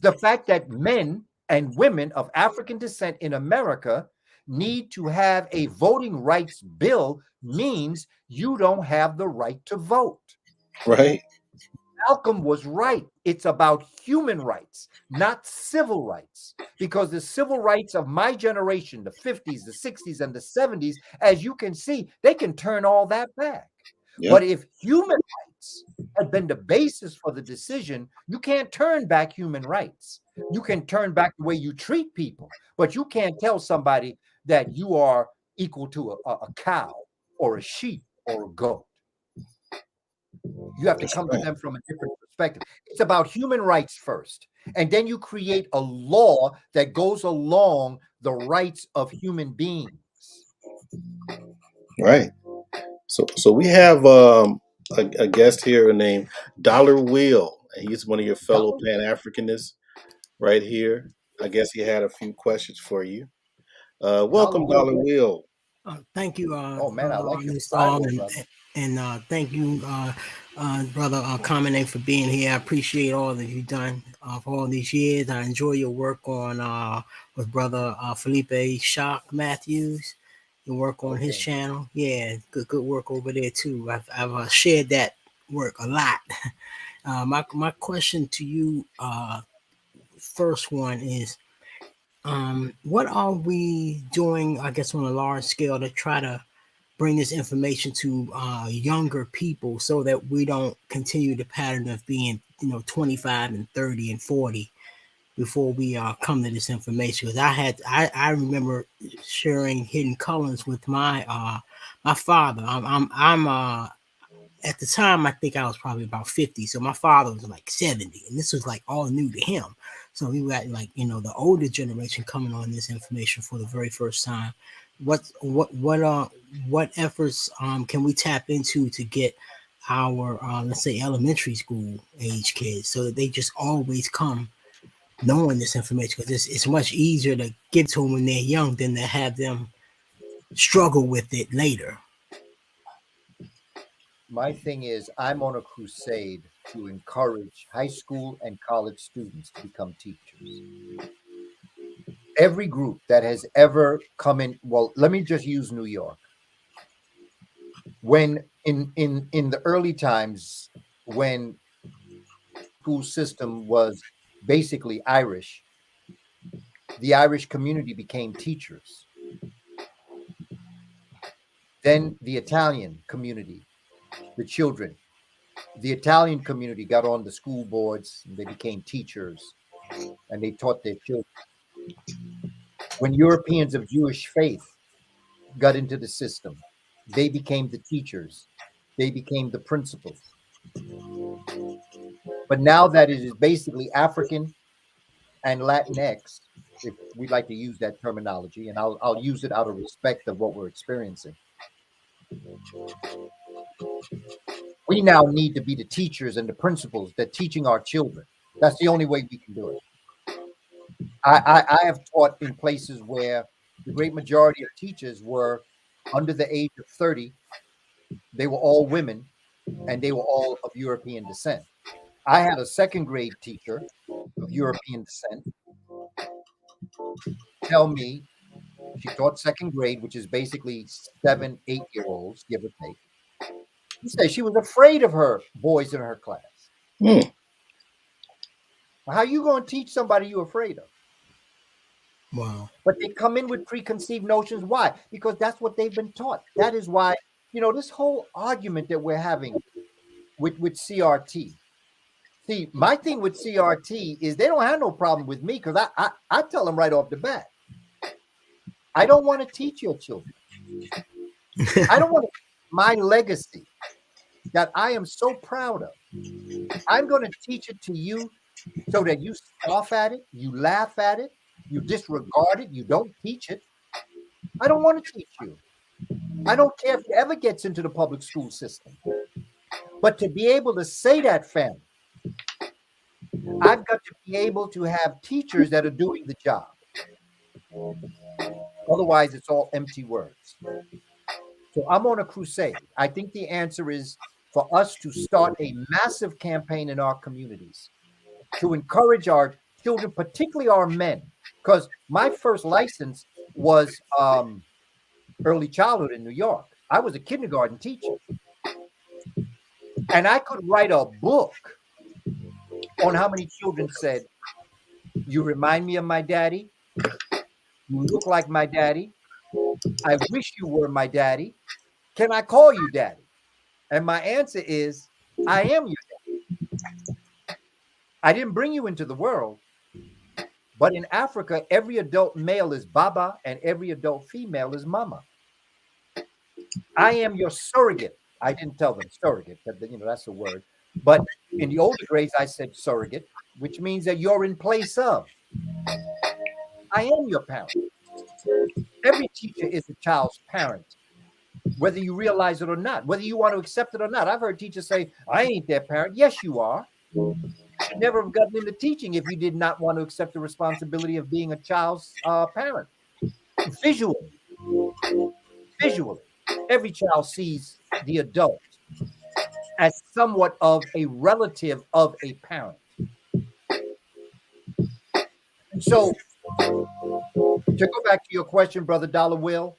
The fact that men and women of African descent in America need to have a voting rights bill means you don't have the right to vote. Right. Malcolm was right. It's about human rights, not civil rights, because the civil rights of my generation, the 50s, the 60s, and the 70s, as you can see, they can turn all that back. Yep. But if human rights had been the basis for the decision, you can't turn back human rights. You can turn back the way you treat people, but you can't tell somebody that you are equal to a cow or a sheep or a goat. You have to come to them from a different perspective. It's about human rights first. And then you create a law that goes along the rights of human beings. Right. So we have a guest here named Dollar Will. He's one of your fellow Pan-Africanists right here. I guess he had a few questions for you. Welcome, Dollar Will. Thank you. Oh man, I like your song, and thank you, brother Kamene, for being here. I appreciate all that you've done for all these years. I enjoy your work on with brother Felipe Shock Matthews. Your work on his channel, yeah, good work over there too. I've shared that work a lot. My question to you first one is, what are we doing, I guess, on a large scale to try to bring this information to younger people so that we don't continue the pattern of being, 25 and 30 and 40 before we come to this information? Because I remember sharing Hidden Colors with my father. I'm at the time, I think I was probably about 50. So my father was like 70, and this was like all new to him. So we got like, the older generation coming on this information for the very first time. What efforts can we tap into to get our let's say elementary school age kids so that they just always come knowing this information, because it's much easier to give to them when they're young than to have them struggle with it later. My thing is, I'm on a crusade to encourage high school and college students to become teachers. Every group that has ever come in, well, let me just use New York. When in the early times, when school system was basically Irish, the Irish community became teachers. Then the Italian community, the children, the Italian community got on the school boards and they became teachers and they taught their children. When Europeans of Jewish faith got into the system, they became the teachers, they became the principals. But now that it is basically African and Latinx, if we'd like to use that terminology, and I'll use it out of respect of what we're experiencing. We now need to be the teachers and the principals that teaching our children. That's the only way we can do it. I have taught in places where the great majority of teachers were under the age of 30. They were all women and they were all of European descent. I had a second grade teacher of European descent tell me, she taught second grade, which is basically 7, 8-year-olds, give or take. She said she was afraid of her boys in her class. Hmm. How you going to teach somebody you're afraid of? Wow. But they come in with preconceived notions. Why? Because that's what they've been taught. That is why, this whole argument that we're having with CRT. See, my thing with CRT is they don't have no problem with me because I tell them right off the bat, I don't want to teach your children. I don't want to, my legacy that I am so proud of. I'm going to teach it to you so that you scoff at it, you laugh at it, you disregard it, you don't teach it. I don't want to teach you. I don't care if it ever gets into the public school system. But to be able to say that, family, I've got to be able to have teachers that are doing the job. Otherwise, it's all empty words. So I'm on a crusade. I think the answer is for us to start a massive campaign in our communities to encourage our children, particularly our men, because my first license was early childhood in New York. I was a kindergarten teacher. And I could write a book on how many children said, you remind me of my daddy. You look like my daddy. I wish you were my daddy. Can I call you daddy? And my answer is, I am your daddy. I didn't bring you into the world. But in Africa, every adult male is Baba and every adult female is Mama. I am your surrogate. I didn't tell them surrogate, but that's the word. But in the older grades, I said surrogate, which means that you're in place of. I am your parent. Every teacher is a child's parent, whether you realize it or not, whether you want to accept it or not. I've heard teachers say, I ain't their parent. Yes, you are. You should never have gotten into teaching if you did not want to accept the responsibility of being a child's parent. Visually, every child sees the adult as somewhat of a relative of a parent. So, to go back to your question, Brother Dollar Will,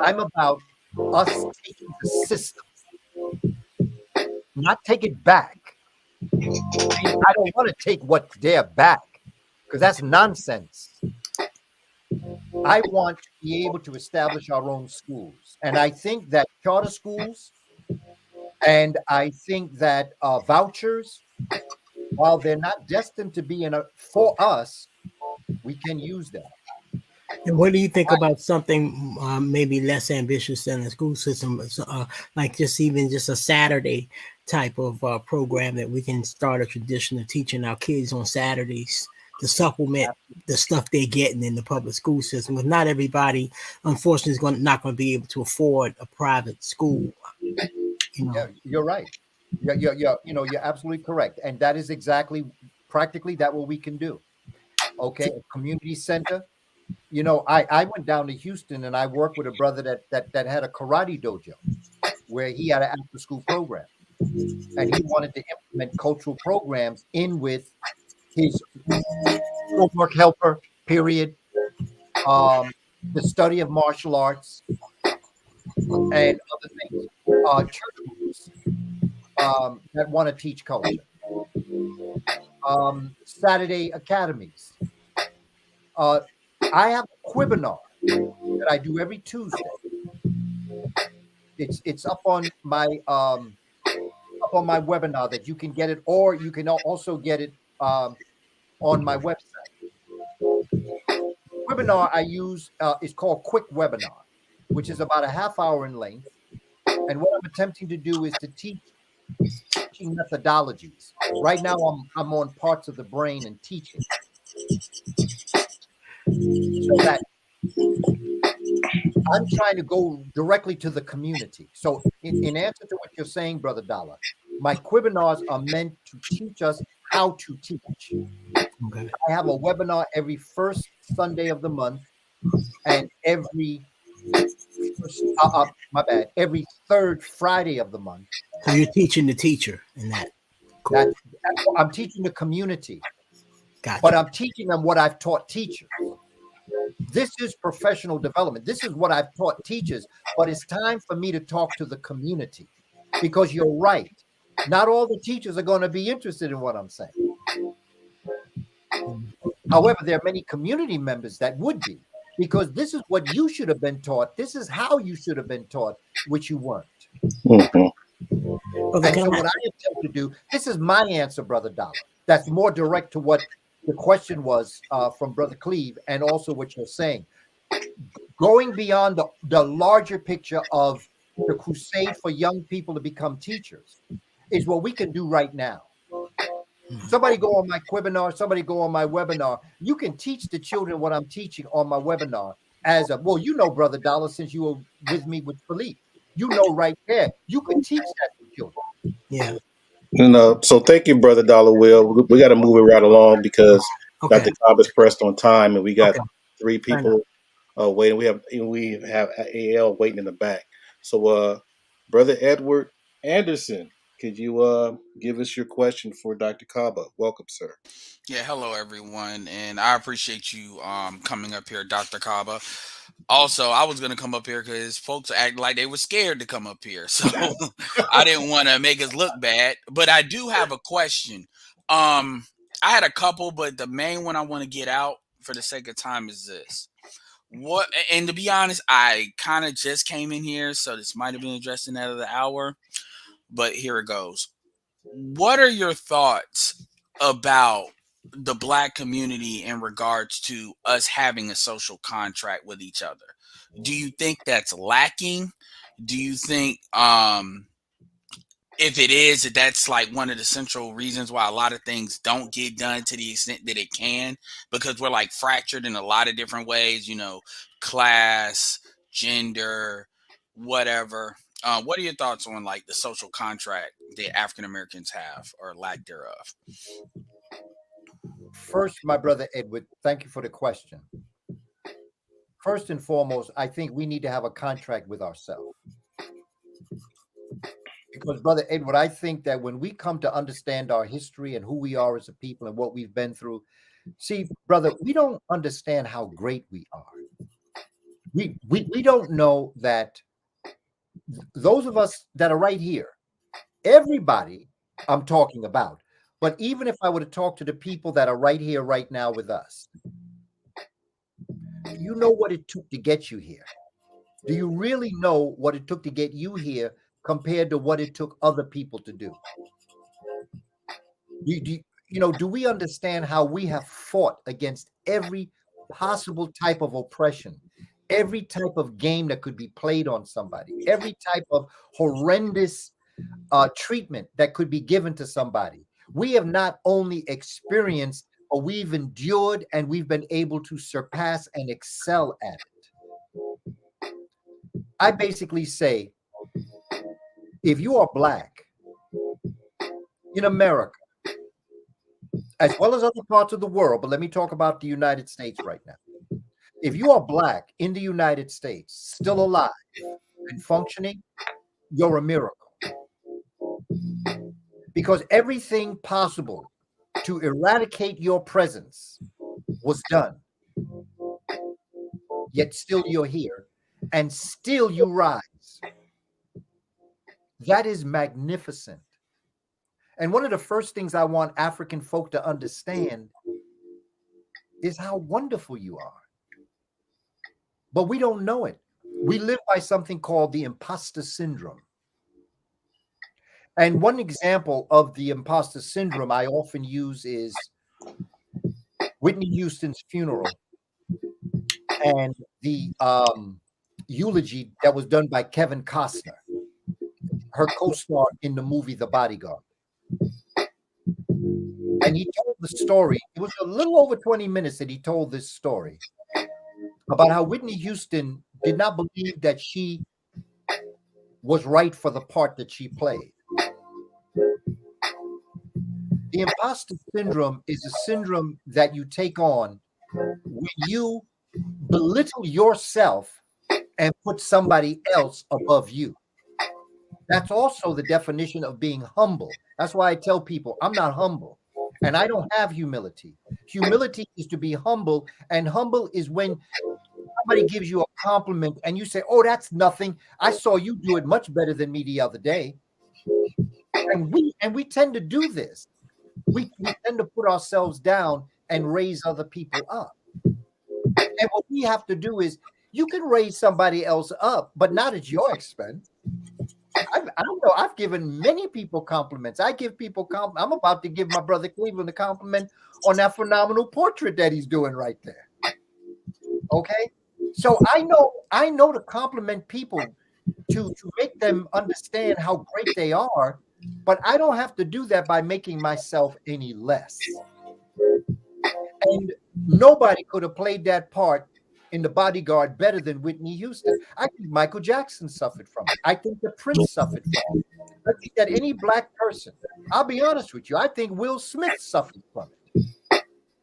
I'm about us taking the system, not take it back. I don't want to take what's there back. because that's nonsense. I want to be able to establish our own schools. And I think that charter schools and I think that vouchers, while they're not destined to be for us, we can use them. And what do you think about something maybe less ambitious than the school system, like even just a Saturday type of program that we can start a tradition of teaching our kids on Saturdays to supplement the stuff they're getting in the public school system? Because not everybody, unfortunately, is not going to be able to afford a private school. Yeah, you're right. You're absolutely correct, and that is exactly practically that what we can do. Okay, a community center. I went down to Houston and I worked with a brother that had a karate dojo where he had an after school program, and he wanted to implement cultural programs in with his homework helper period, the study of martial arts and other things, church groups that want to teach culture, Saturday academies. I have a webinar that I do every Tuesday. It's up on my webinar that you can get it, or you can also get it on my website. Webinar I use is called Quick Webinar, which is about a half hour in length. And what I'm attempting to do is to teach teaching methodologies. Right now, I'm on parts of the brain and teaching, so that I'm trying to go directly to the community. So in answer to what you're saying, Brother Dollar, my webinars are meant to teach us how to teach. Okay. I have a webinar every first Sunday of the month and every third Friday of the month. So you're teaching the teacher in that. Cool. I'm teaching the community. Gotcha. But I'm teaching them what I've taught teachers. This is professional development. This is what I've taught teachers, but it's time for me to talk to the community, because you're right. Not all the teachers are going to be interested in what I'm saying. However, there are many community members that would be, because this is what you should have been taught. This is how you should have been taught, which you weren't. Mm-hmm. And so what I attempt to do, this is my answer, Brother Dollar. That's more direct to what the question was from Brother Cleve, and also what you're saying. Going beyond the larger picture of the crusade for young people to become teachers is what we can do right now. Somebody go on my webinar, somebody go on my webinar. You can teach the children what I'm teaching on my webinar Brother Dollar, since you were with me with Philippe. Right there. You can teach that to children. Yeah. So thank you, Brother Dollar Will. We got to move it right along because Dr. Kaba is pressed on time, and we got three people waiting. We have AL waiting in the back. So, Brother Edward Anderson, could you give us your question for Dr. Kaba? Welcome, sir. Yeah, hello everyone, and I appreciate you coming up here, Dr. Kaba. Also, I was gonna come up here because folks act like they were scared to come up here, so I didn't want to make us look bad. But I do have a question. I had a couple, but the main one I want to get out for the sake of time is this. And to be honest, I kind of just came in here, so this might have been addressed in that of the hour, but here it goes. What are your thoughts about the Black community in regards to us having a social contract with each other? Do you think that's lacking? Do you think if it is, that's like one of the central reasons why a lot of things don't get done to the extent that it can, because we're like fractured in a lot of different ways, class, gender, whatever. What are your thoughts on like the social contract that African Americans have, or lack thereof? First, my brother Edward, thank you for the question. First and foremost, I think we need to have a contract with ourselves. Because, Brother Edward, I think that when we come to understand our history and who we are as a people and what we've been through, see, brother, we don't understand how great we are. We don't know that those of us that are right here, everybody I'm talking about, But even if I were to talk to the people that are right here, right now with us, do you know what it took to get you here? Do you really know what it took to get you here compared to what it took other people to do? Do we understand how we have fought against every possible type of oppression, every type of game that could be played on somebody, every type of horrendous treatment that could be given to somebody? We have not only experienced, but we've endured, and we've been able to surpass and excel at it. I basically say, if you are Black in America, as well as other parts of the world, but let me talk about the United States right now. If you are Black in the United States, still alive and functioning, you're a miracle. Because everything possible to eradicate your presence was done. Yet still you're here, and still you rise. That is magnificent. And one of the first things I want African folk to understand is how wonderful you are. But we don't know it. We live by something called the imposter syndrome. And one example of the imposter syndrome I often use is Whitney Houston's funeral and the eulogy that was done by Kevin Costner, her co-star in the movie The Bodyguard. And he told the story. It was a little over 20 minutes that he told this story about how Whitney Houston did not believe that she was right for the part that she played. The imposter syndrome is a syndrome that you take on when you belittle yourself and put somebody else above you. That's also the definition of being humble. That's why I tell people I'm not humble, and I don't have humility. Humility is to be humble, and humble is when somebody gives you a compliment and you say, "Oh, that's nothing. I saw you do it much better than me the other day." And we tend to do this. We tend to put ourselves down and raise other people up. And what we have to do is, you can raise somebody else up, but not at your expense. I don't know. I've given many people compliments. I give people compliments. I'm about to give my brother Cleveland a compliment on that phenomenal portrait that he's doing right there. Okay? So I know to compliment people to make them understand how great they are, but I don't have to do that by making myself any less. And nobody could have played that part in The Bodyguard better than Whitney Houston. I think Michael Jackson suffered from it. I think the Prince suffered from it. I think that any Black person, I'll be honest with you, I think Will Smith suffered from it.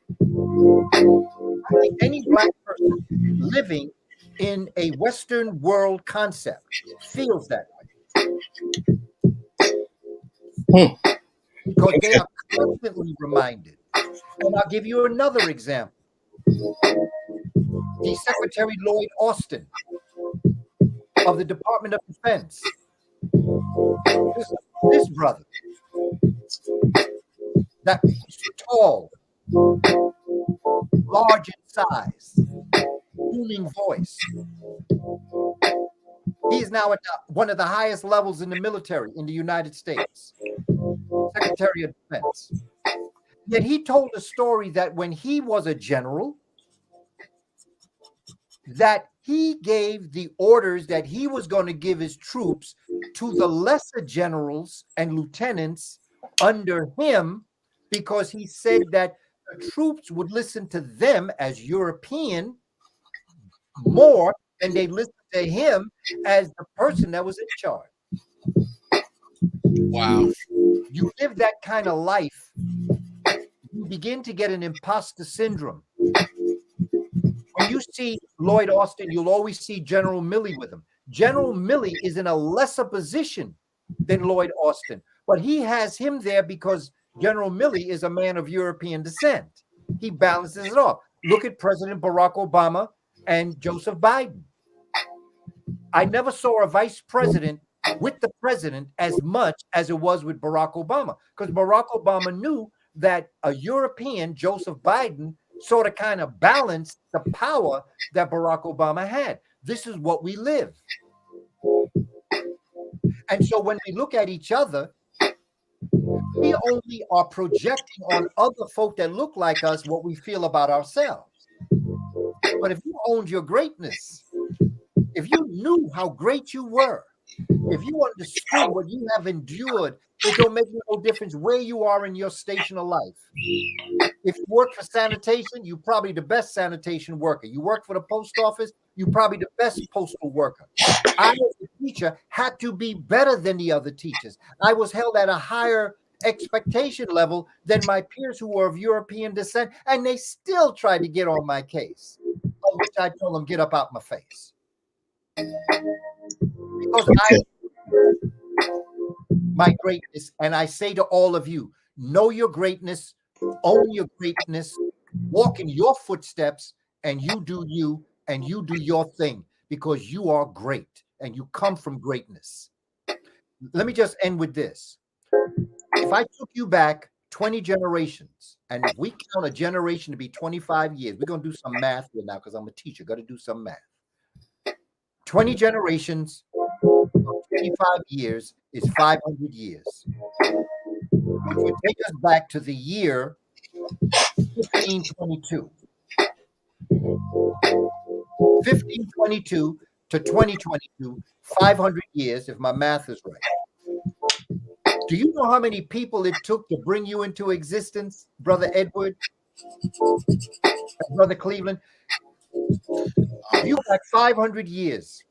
I think any Black person living in a Western world concept feels that way. Because they are constantly reminded. And I'll give you another example. The Secretary Lloyd Austin of the Department of Defense. This brother, that tall, large in size, booming voice. He is now at one of the highest levels in the military in the United States, Secretary of Defense. Yet he told a story that when he was a general, that he gave the orders that he was going to give his troops to the lesser generals and lieutenants under him, because he said that the troops would listen to them as European more than they listened to him as the person that was in charge. Wow. You live that kind of life, you begin to get an imposter syndrome. When you see Lloyd Austin, you'll always see General Milley with him. General Milley is in a lesser position than Lloyd Austin, but he has him there because General Milley is a man of European descent. He balances it off. Look at President Barack Obama and Joseph Biden. I never saw a vice president with the president as much as it was with Barack Obama, because Barack Obama knew that a European, Joseph Biden, sort of kind of balanced the power that Barack Obama had. This is what we live. And so when we look at each other, we only are projecting on other folk that look like us what we feel about ourselves. But if you owned your greatness, if you knew how great you were, if you understood what you have endured, it don't make no difference where you are in your station of life. If you work for sanitation, you're probably the best sanitation worker. You work for the post office, you're probably the best postal worker. I, as a teacher, had to be better than the other teachers. I was held at a higher expectation level than my peers who were of European descent, and they still tried to get on my case, of which I told them, get up out my face. Because my greatness, and I say to all of you, know your greatness, own your greatness, walk in your footsteps, and you do you, and you do your thing, because you are great, and you come from greatness. Let me just end with this. If I took you back 20 generations, and if we count a generation to be 25 years, we're going to do some math here now, because I'm a teacher, got to do some math. 20 generations, 25 years is 500 years. Which would take us back to the year 1522. 1522 to 2022, 500 years, if my math is right. Do you know how many people it took to bring you into existence, Brother Edward, Brother Cleveland? You got 500 years.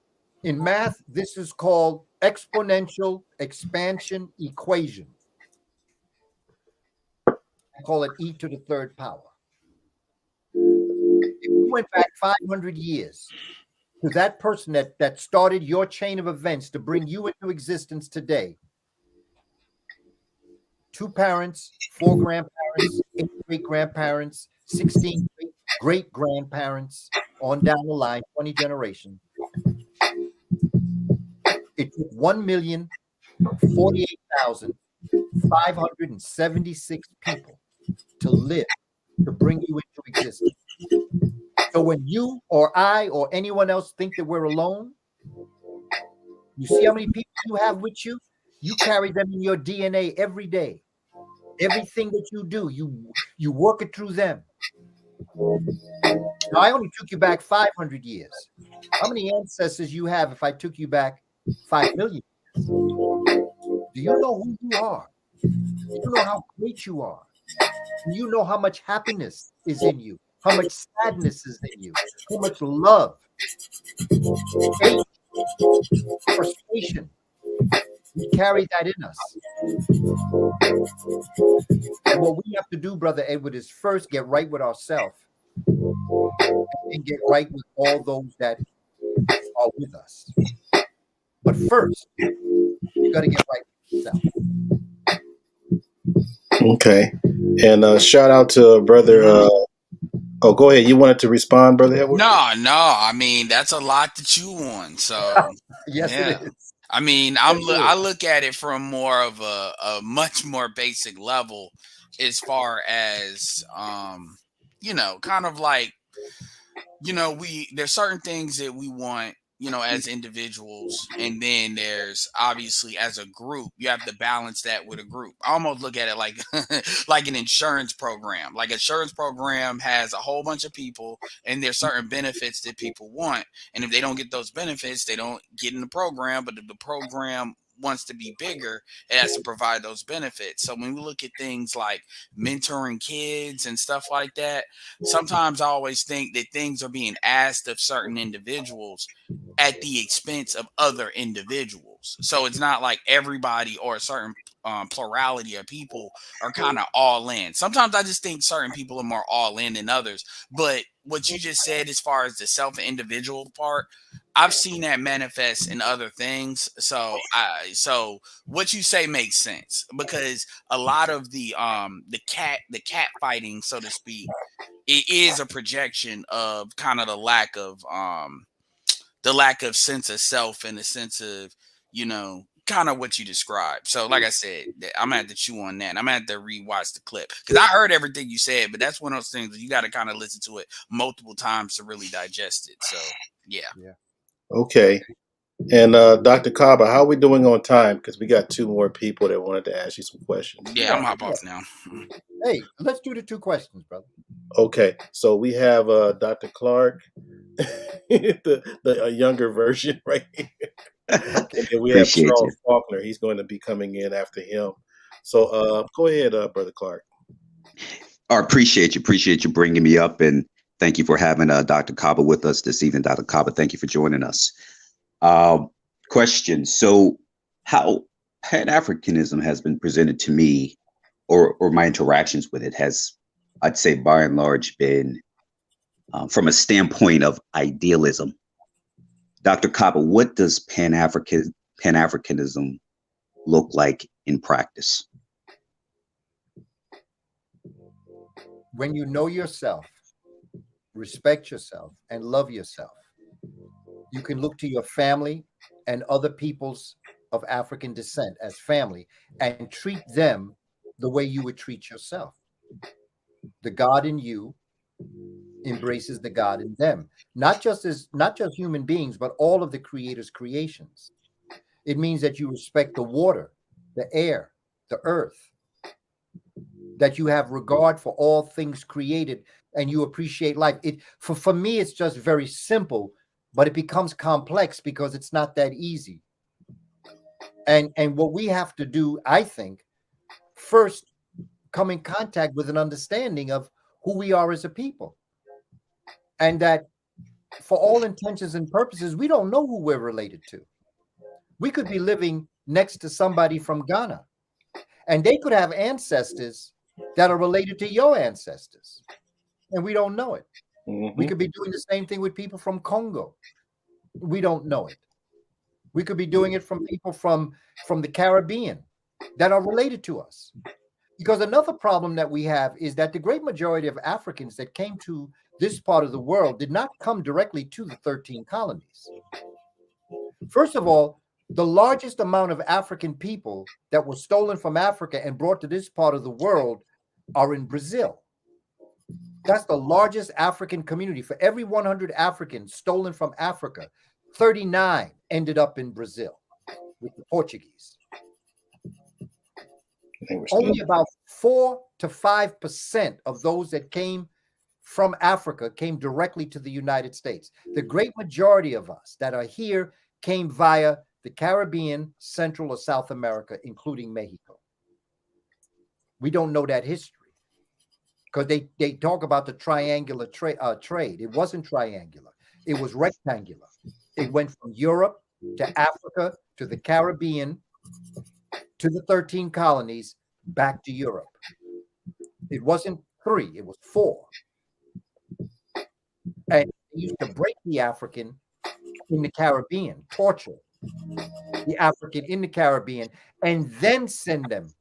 In math, this is called exponential expansion equation. I call it e to the third power. If you went back 500 years to that person that started your chain of events to bring you into existence today, 2 parents, 4 grandparents, 8 great-grandparents, 16 great-grandparents, on down the line, 20 generations. It took 1,048,576 people to live to bring you into existence. So when you or I or anyone else think that we're alone, you see how many people you have with you? You carry them in your DNA every day. Everything that you do, you work it through them. Now, I only took you back 500 years. How many ancestors you have if I took you back 5 million years? Do you know who you are? Do you know how great you are? Do you know how much happiness is in you? How much sadness is in you? How much love, hate, frustration? We carry that in us. And what we have to do, Brother Edward, is first get right with ourselves and get right with all those that are with us. But first, you got to get right with yourself. Okay. And shout out to Brother. Oh, go ahead. You wanted to respond, Brother Edward? No. I mean, that's a lot to chew on. So Yes, yeah. it is. I mean, I look at it from more of a much more basic level, as far as kind of like, there's certain things that we want, as individuals, and then there's obviously as a group, you have to balance that with a group. I almost look at it like like an insurance program. Like, insurance program has a whole bunch of people, and there's certain benefits that people want, and if they don't get those benefits, they don't get in the program. But if the program wants to be bigger, it has to provide those benefits. So when we look at things like mentoring kids and stuff like that, sometimes I always think that things are being asked of certain individuals at the expense of other individuals. So it's not like everybody or a certain plurality of people are kind of all in. Sometimes I just think certain people are more all in than others. But what you just said, as far as the self individual part, I've seen that manifest in other things. So what you say makes sense, because a lot of the cat fighting, so to speak, it is a projection of kind of the lack of sense of self, and the sense of kind of what you described. So like I said, I'm gonna have to chew on that. I'm gonna have to rewatch the clip because I heard everything you said, but that's one of those things that you got to kind of listen to it multiple times to really digest it. So yeah. Okay. And Dr. Kaba, how are we doing on time? Because we got 2 more people that wanted to ask you some questions. Yeah, I'm hop off now. Hey, let's do the 2 questions, brother. Okay, so we have Dr. Clark, the younger version, right here. Okay. And then we have Appreciate Charles you. Faulkner. He's going to be coming in after him. So go ahead, Brother Clark. I appreciate you bringing me up, and thank you for having Dr. Kaba with us this evening. Dr. Kaba, thank you for joining us. Question: so, how Pan-Africanism has been presented to me, or my interactions with it, has, I'd say, by and large, been from a standpoint of idealism. Dr. Kaba, what does Pan-Africanism look like in practice? When you know yourself, respect yourself, and love yourself, you can look to your family and other peoples of African descent as family and treat them the way you would treat yourself. The God in you embraces the God in them, not just human beings, but all of the Creator's creations. It means that you respect the water, the air, the earth, that you have regard for all things created, and you appreciate life. For me, it's just very simple, but it becomes complex because it's not that easy. And what we have to do, I think, first come in contact with an understanding of who we are as a people. And that for all intentions and purposes, we don't know who we're related to. We could be living next to somebody from Ghana, and they could have ancestors that are related to your ancestors, and we don't know it. Mm-hmm. We could be doing the same thing with people from Congo. We don't know it. We could be doing it from people from the Caribbean that are related to us. Because another problem that we have is that the great majority of Africans that came to this part of the world did not come directly to the 13 colonies. First of all, the largest amount of African people that were stolen from Africa and brought to this part of the world are in Brazil. That's the largest African community. For every 100 Africans stolen from Africa, 39 ended up in Brazil with the Portuguese. Only about 4 to 5% of those that came from Africa came directly to the United States. The great majority of us that are here came via the Caribbean, Central or South America, including Mexico. We don't know that history because they talk about the triangular trade. It wasn't triangular. It was rectangular. It went from Europe to Africa to the Caribbean to the 13 colonies back to Europe. It wasn't 3, it was 4. And they used to break the African in the Caribbean, torture the African in the Caribbean, and then send them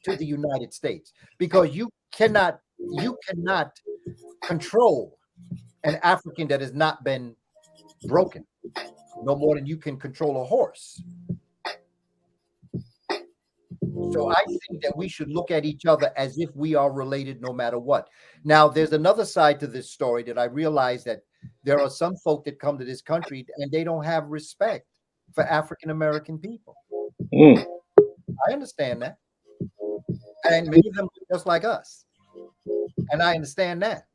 to the United States, because you cannot control an African that has not been broken, no more than you can control a horse. So I think that we should look at each other as if we are related no matter what. Now, there's another side to this story that I realize that there are some folk that come to this country and they don't have respect for African-American people. Mm. I understand that. And many of them are just like us. And I understand that.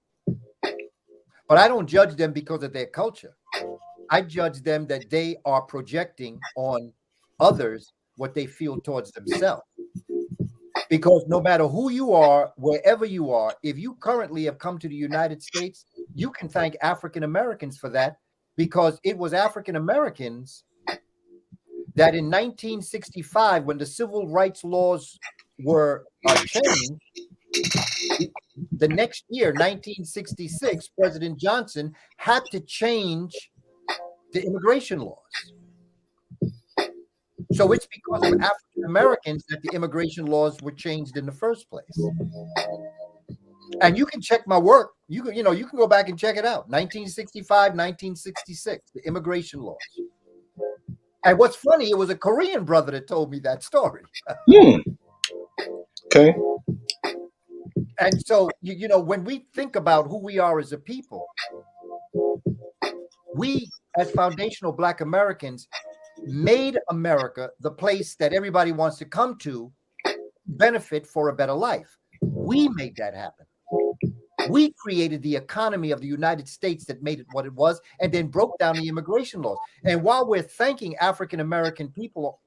But I don't judge them because of their culture. I judge them that they are projecting on others what they feel towards themselves. Because no matter who you are, wherever you are, if you currently have come to the United States, you can thank African Americans for that, because it was African Americans that in 1965, when the civil rights laws were changed, the next year, 1966, President Johnson had to change the immigration laws. So it's because of African Americans that the immigration laws were changed in the first place. And you can check my work. You can go back and check it out. 1965, 1966, the immigration laws. And what's funny, it was a Korean brother that told me that story. Hmm. Okay. And so, you know, when we think about who we are as a people, we as foundational Black Americans made America the place that everybody wants to come to benefit for a better life. We made that happen. We created the economy of the United States that made it what it was, and then broke down the immigration laws. And while we're thanking African American people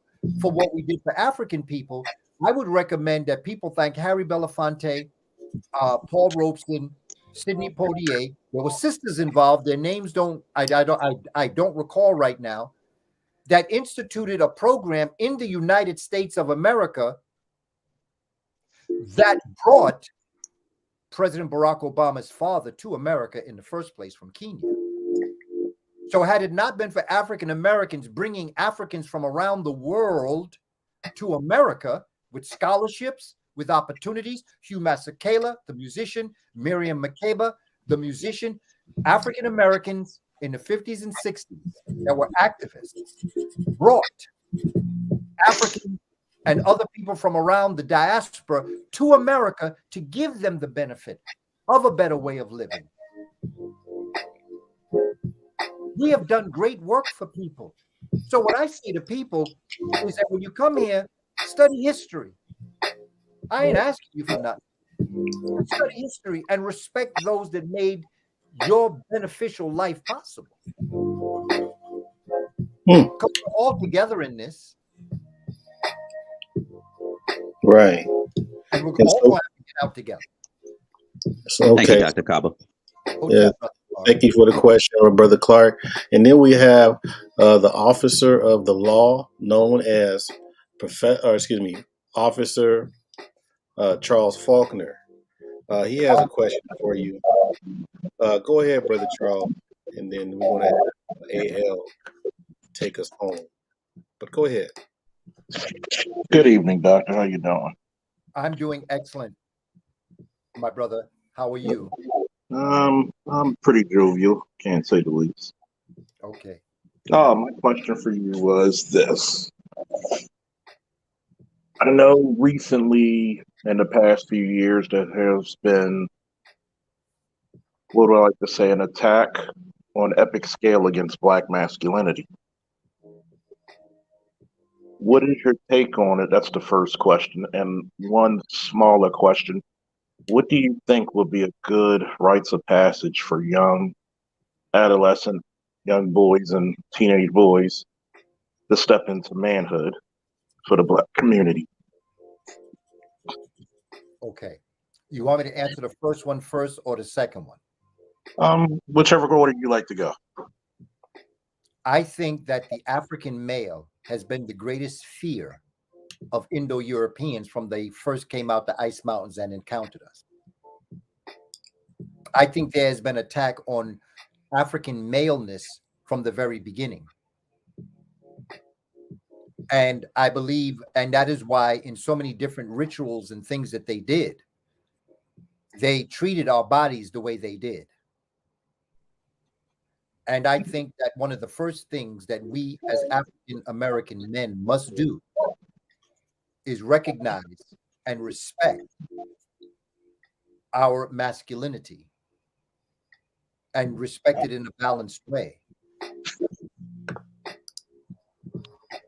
for what we did for African people, I would recommend that people thank Harry Belafonte, Paul Robeson, Sidney Poitier. There were sisters involved. Their names I don't recall right now. That instituted a program in the United States of America that brought President Barack Obama's father to America in the first place from Kenya. So had it not been for African Americans bringing Africans from around the world to America with scholarships, with opportunities, Hugh Masekela, the musician, Miriam Makeba, the musician, African Americans in the 50s and 60s that were activists brought Africans and other people from around the diaspora to America to give them the benefit of a better way of living. We have done great work for people. So what I say to people is that when you come here, study history. I ain't asking you for nothing. Study history and respect those that made your beneficial life possible. Because we're all together in this. Right. And we're all going to have to get out together. So, okay. Thank you, Dr. Kaba. Yeah. Thank you for the question, Brother Clark. And then we have the officer of the law, known as Officer Charles Faulkner. He has a question for you. Go ahead, Brother Charles, and then we're going to have AL take us home. But go ahead. Good evening, Doctor. How you doing? I'm doing excellent, my brother. How are you? I'm pretty jovial, can't say the least. Okay. My question for you was this. I know recently, in the past few years, there has been, what do I like to say, an attack on epic scale against Black masculinity. What is your take on it? That's the first question. And one smaller question. What do you think would be a good rites of passage for young adolescent, young boys and teenage boys to step into manhood for the Black community? Okay. You want me to answer the first one first or the second one? Whichever order you like to go. I think that the African male has been the greatest fear of Indo-Europeans from they first came out the ice mountains and encountered us. I think there has been an attack on African maleness from the very beginning. And I believe, and that is why in so many different rituals and things that they did, they treated our bodies the way they did. And I think that one of the first things that we as African American men must do is recognize and respect our masculinity and respect it in a balanced way.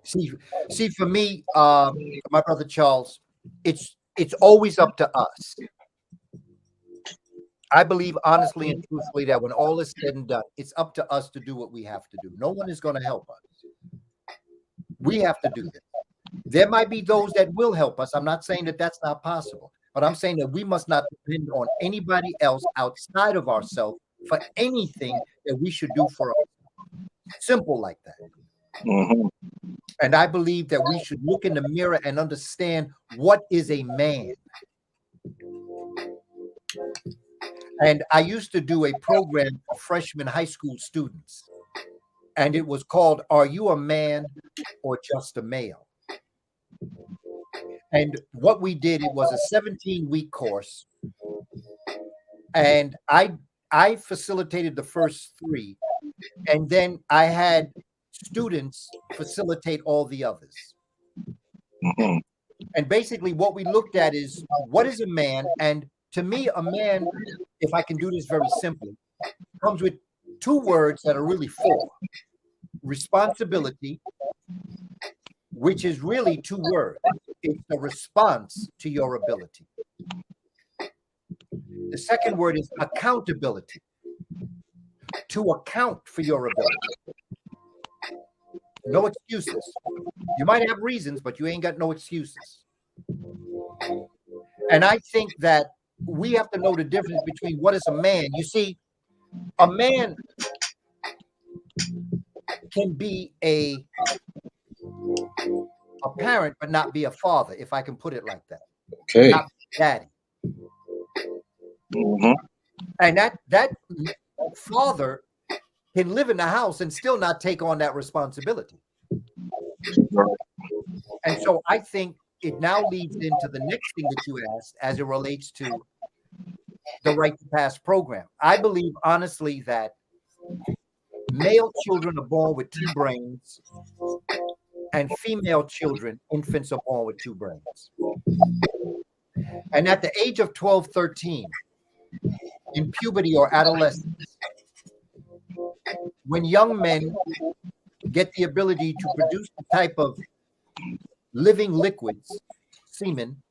See, for me, my brother Charles, it's always up to us. I believe honestly and truthfully that when all is said and done, it's up to us to do what we have to do. No one is going to help us. We have to do this. There might be those that will help us. I'm not saying that that's not possible, but I'm saying that we must not depend on anybody else outside of ourselves for anything that we should do for ourselves. Simple like that. Mm-hmm. And I believe that we should look in the mirror and understand what is a man. And I used to do a program for freshman high school students, and it was called, Are You a Man or Just a Male? And what we did, it was a 17-week course, and I facilitated the first 3, and then I had students facilitate all the others. Mhm. And basically what we looked at is, what is a man? And to me, a man, if I can do this very simply, comes with two words that are really four. Responsibility, which is really two words. It's a response to your ability. The second word is accountability, to account for your ability. No excuses. You might have reasons, but you ain't got no excuses. And I think that we have to know the difference between what is a man. You see, a man can be a parent, but not be a father, if I can put it like that. Okay. Not daddy. Mhm. And that father can live in the house and still not take on that responsibility. And so I think it now leads into the next thing that you asked as it relates to the Right to Pass program. I believe honestly that male children are born with two brains and female children, infants, are born with two brains. And at the age of 12, 13, in puberty or adolescence, when young men get the ability to produce the type of living liquids, semen,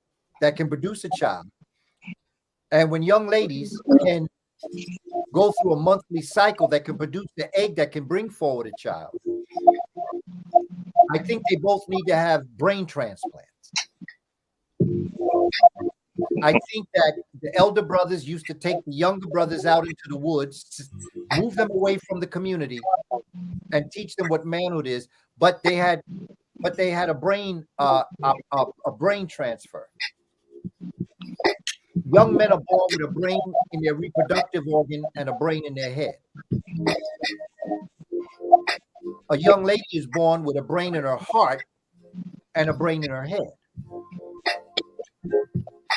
that can produce a child, and when young ladies can go through a monthly cycle that can produce the egg that can bring forward a child, I think they both need to have brain transplants. I think that the elder brothers used to take the younger brothers out into the woods, move them away from the community, and teach them what manhood is. But they had a brain transfer. Young men are born with a brain in their reproductive organ and a brain in their head. A young lady is born with a brain in her heart and a brain in her head.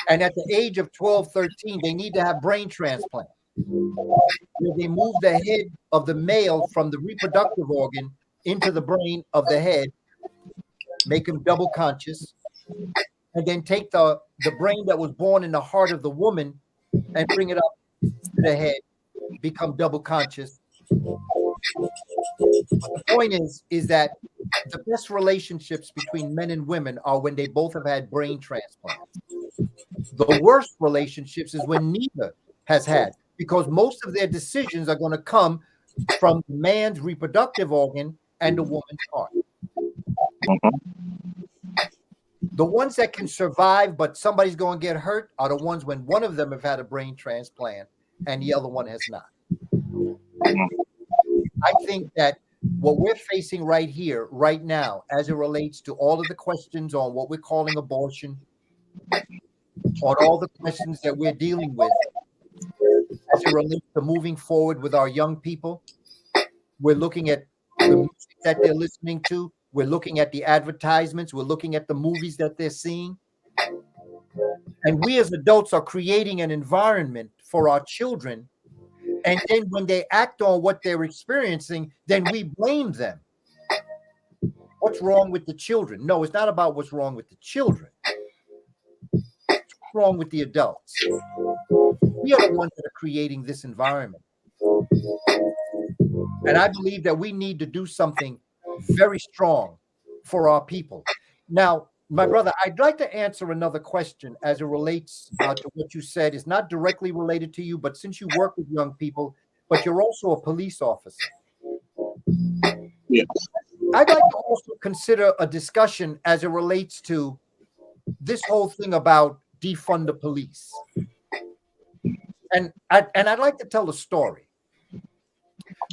And at the age of 12, 13, they need to have brain transplant, where they move the head of the male from the reproductive organ into the brain of the head, make him double conscious, and then take the brain that was born in the heart of the woman and bring it up to the head, become double conscious. The point is that the best relationships between men and women are when they both have had brain transplants. The worst relationships is when neither has had, because most of their decisions are going to come from the man's reproductive organ and the woman's heart. Mhm. The ones that can survive, but somebody's going to get hurt, are the ones when one of them have had a brain transplant and the other one has not. I think that what we're facing right here, right now, as it relates to all of the questions on what we're calling abortion, on all the questions that we're dealing with, as it relates to moving forward with our young people, we're looking at the music that they're listening to. We're looking at the advertisements. We're looking at the movies that they're seeing. And we as adults are creating an environment for our children. And then when they act on what they're experiencing, then we blame them. What's wrong with the children? No, it's not about what's wrong with the children. What's wrong with the adults? We are the ones that are creating this environment. And I believe that we need to do something very strong for our people. Now, my brother, I'd like to answer another question as it relates to what you said. It's not directly related to you, but since you work with young people, but you're also a police officer. Yes. I'd like to also consider a discussion as it relates to this whole thing about defund the police. And I'd like to tell a story.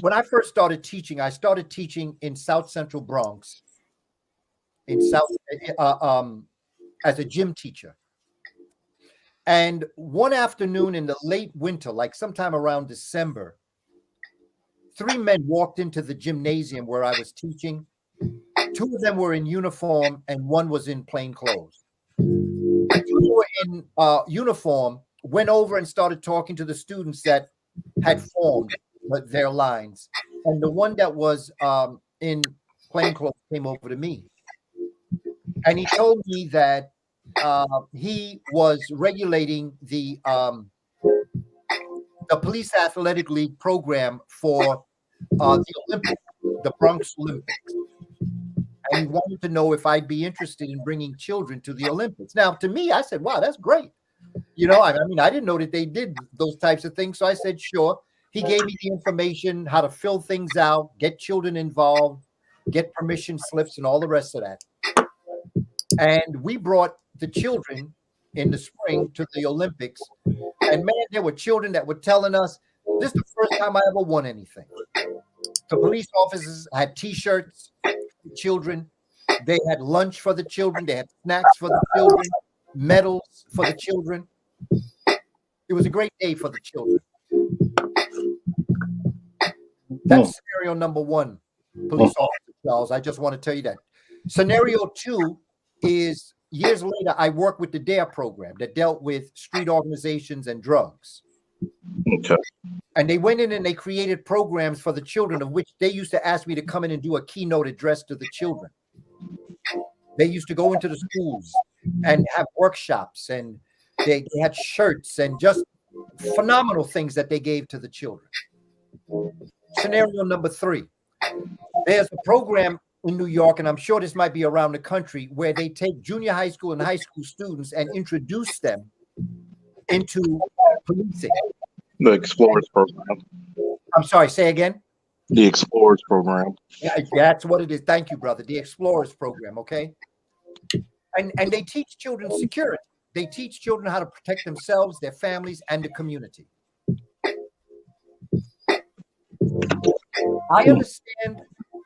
When I first started teaching, I started teaching in South Central Bronx, as a gym teacher. And one afternoon in the late winter, like sometime around December, 3 men walked into the gymnasium where I was teaching. 2 of them were in uniform and 1 was in plain clothes. The 2 who were in uniform went over and started talking to the students that had formed their lines. And the one that was in plainclothes came over to me, and he told me that he was regulating the police athletic league program for the Olympics, the Bronx Olympics. And he wanted to know if I'd be interested in bringing children to the Olympics. Now, to me, I said, wow, that's great. You know, I mean, I didn't know that they did those types of things. So I said, sure. He gave me the information, how to fill things out, get children involved, get permission slips, and all the rest of that. And we brought the children in the spring to the Olympics. And man, there were children that were telling us, this is the first time I ever won anything. The police officers had T-shirts for the children. They had lunch for the children. They had snacks for the children, medals for the children. It was a great day for the children. That's scenario number one, police officer Charles. I just want to tell you that. Scenario two is years later, I worked with the DARE program that dealt with street organizations and drugs. Okay. And they went in and they created programs for the children, of which they used to ask me to come in and do a keynote address to the children. They used to go into the schools and have workshops, and they had shirts and just phenomenal things that they gave to the children. Scenario number three, there's a program in New York, and I'm sure this might be around the country, where they take junior high school and high school students and introduce them into policing. The Explorers program. I'm sorry, say again? The Explorers program. Yeah, that's what it is. Thank you, brother. The Explorers program, okay? And they teach children security. They teach children how to protect themselves, their families, and the community. I understand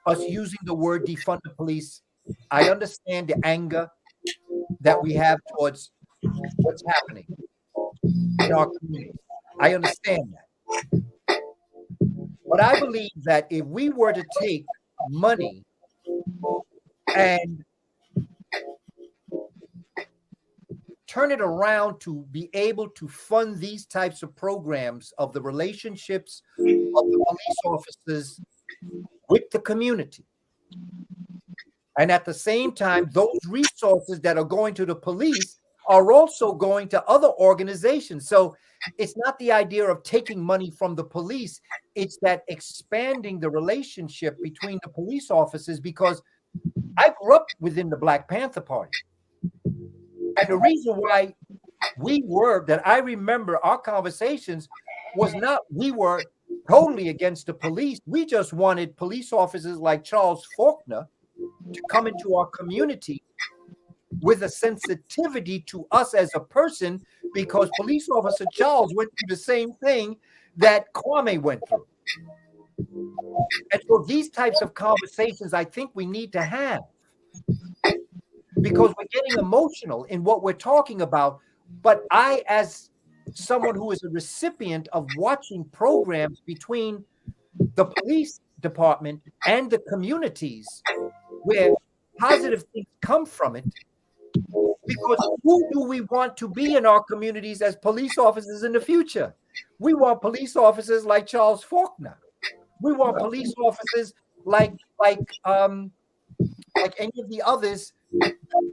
us using the word defund the police. I understand the anger that we have towards what's happening in our community. I understand that. But I believe that if we were to take money and turn it around to be able to fund these types of programs of the relationships of the police officers with the community, and at the same time, those resources that are going to the police are also going to other organizations. So it's not the idea of taking money from the police. It's that expanding the relationship between the police officers, because I grew up within the Black Panther Party. And the reason why that I remember our conversations was not we were totally against the police. We just wanted police officers like Charles Faulkner to come into our community with a sensitivity to us as a person, because police officer Charles went through the same thing that Kwame went through. And so these types of conversations I think we need to have, because we're getting emotional in what we're talking about. But I, as someone who is a recipient of watching programs between the police department and the communities where positive things come from it, because who do we want to be in our communities as police officers in the future? We want police officers like Charles Faulkner. We want police officers like any of the others,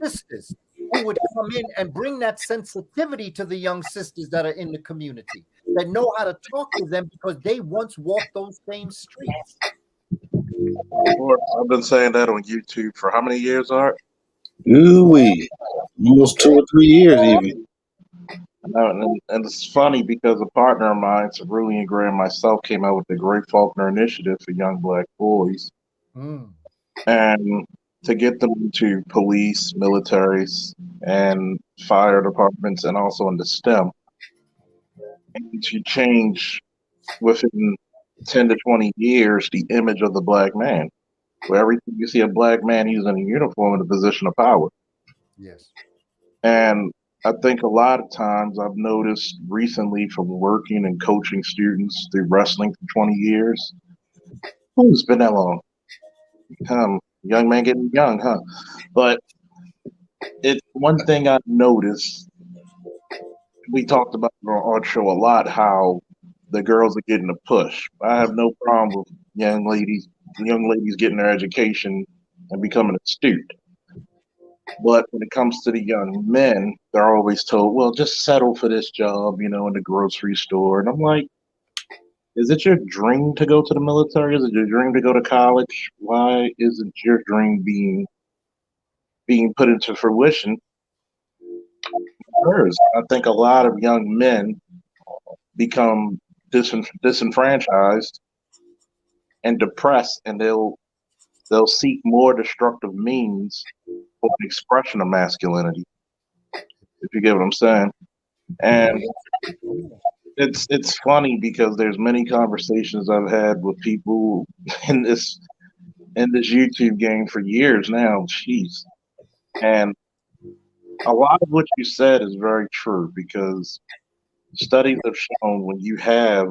sisters, who would come in and bring that sensitivity to the young sisters that are in the community, that know how to talk to them because they once walked those same streets. I've been saying that on YouTube for how many years, Art? Ooh-wee. Almost 2 or 3 years even. And it's funny because a partner of mine, Cerulean Gray, and myself came out with the Great Faulkner Initiative for young Black boys. And to get them into police, militaries, and fire departments, and also into STEM, and to change within 10 to 20 years the image of the Black man. Where everything you see a Black man, he's in a uniform in a position of power. Yes. And I think a lot of times I've noticed recently from working and coaching students through wrestling for 20 years, it's been that long. Young man getting young, huh? But it's one thing I've noticed. We talked about on our show a lot how the girls are getting a push. I have no problem with young ladies getting their education and becoming astute. But when it comes to the young men, they're always told, well, just settle for this job, in the grocery store. And I'm like, is it your dream to go to the military? Is it your dream to go to college? Why isn't your dream being put into fruition? Hers. I think a lot of young men become disenfranchised and depressed, and they'll seek more destructive means for the expression of masculinity. If you get what I'm saying, and it's funny because there's many conversations I've had with people in this YouTube game for years now. Jeez, and a lot of what you said is very true because studies have shown when you have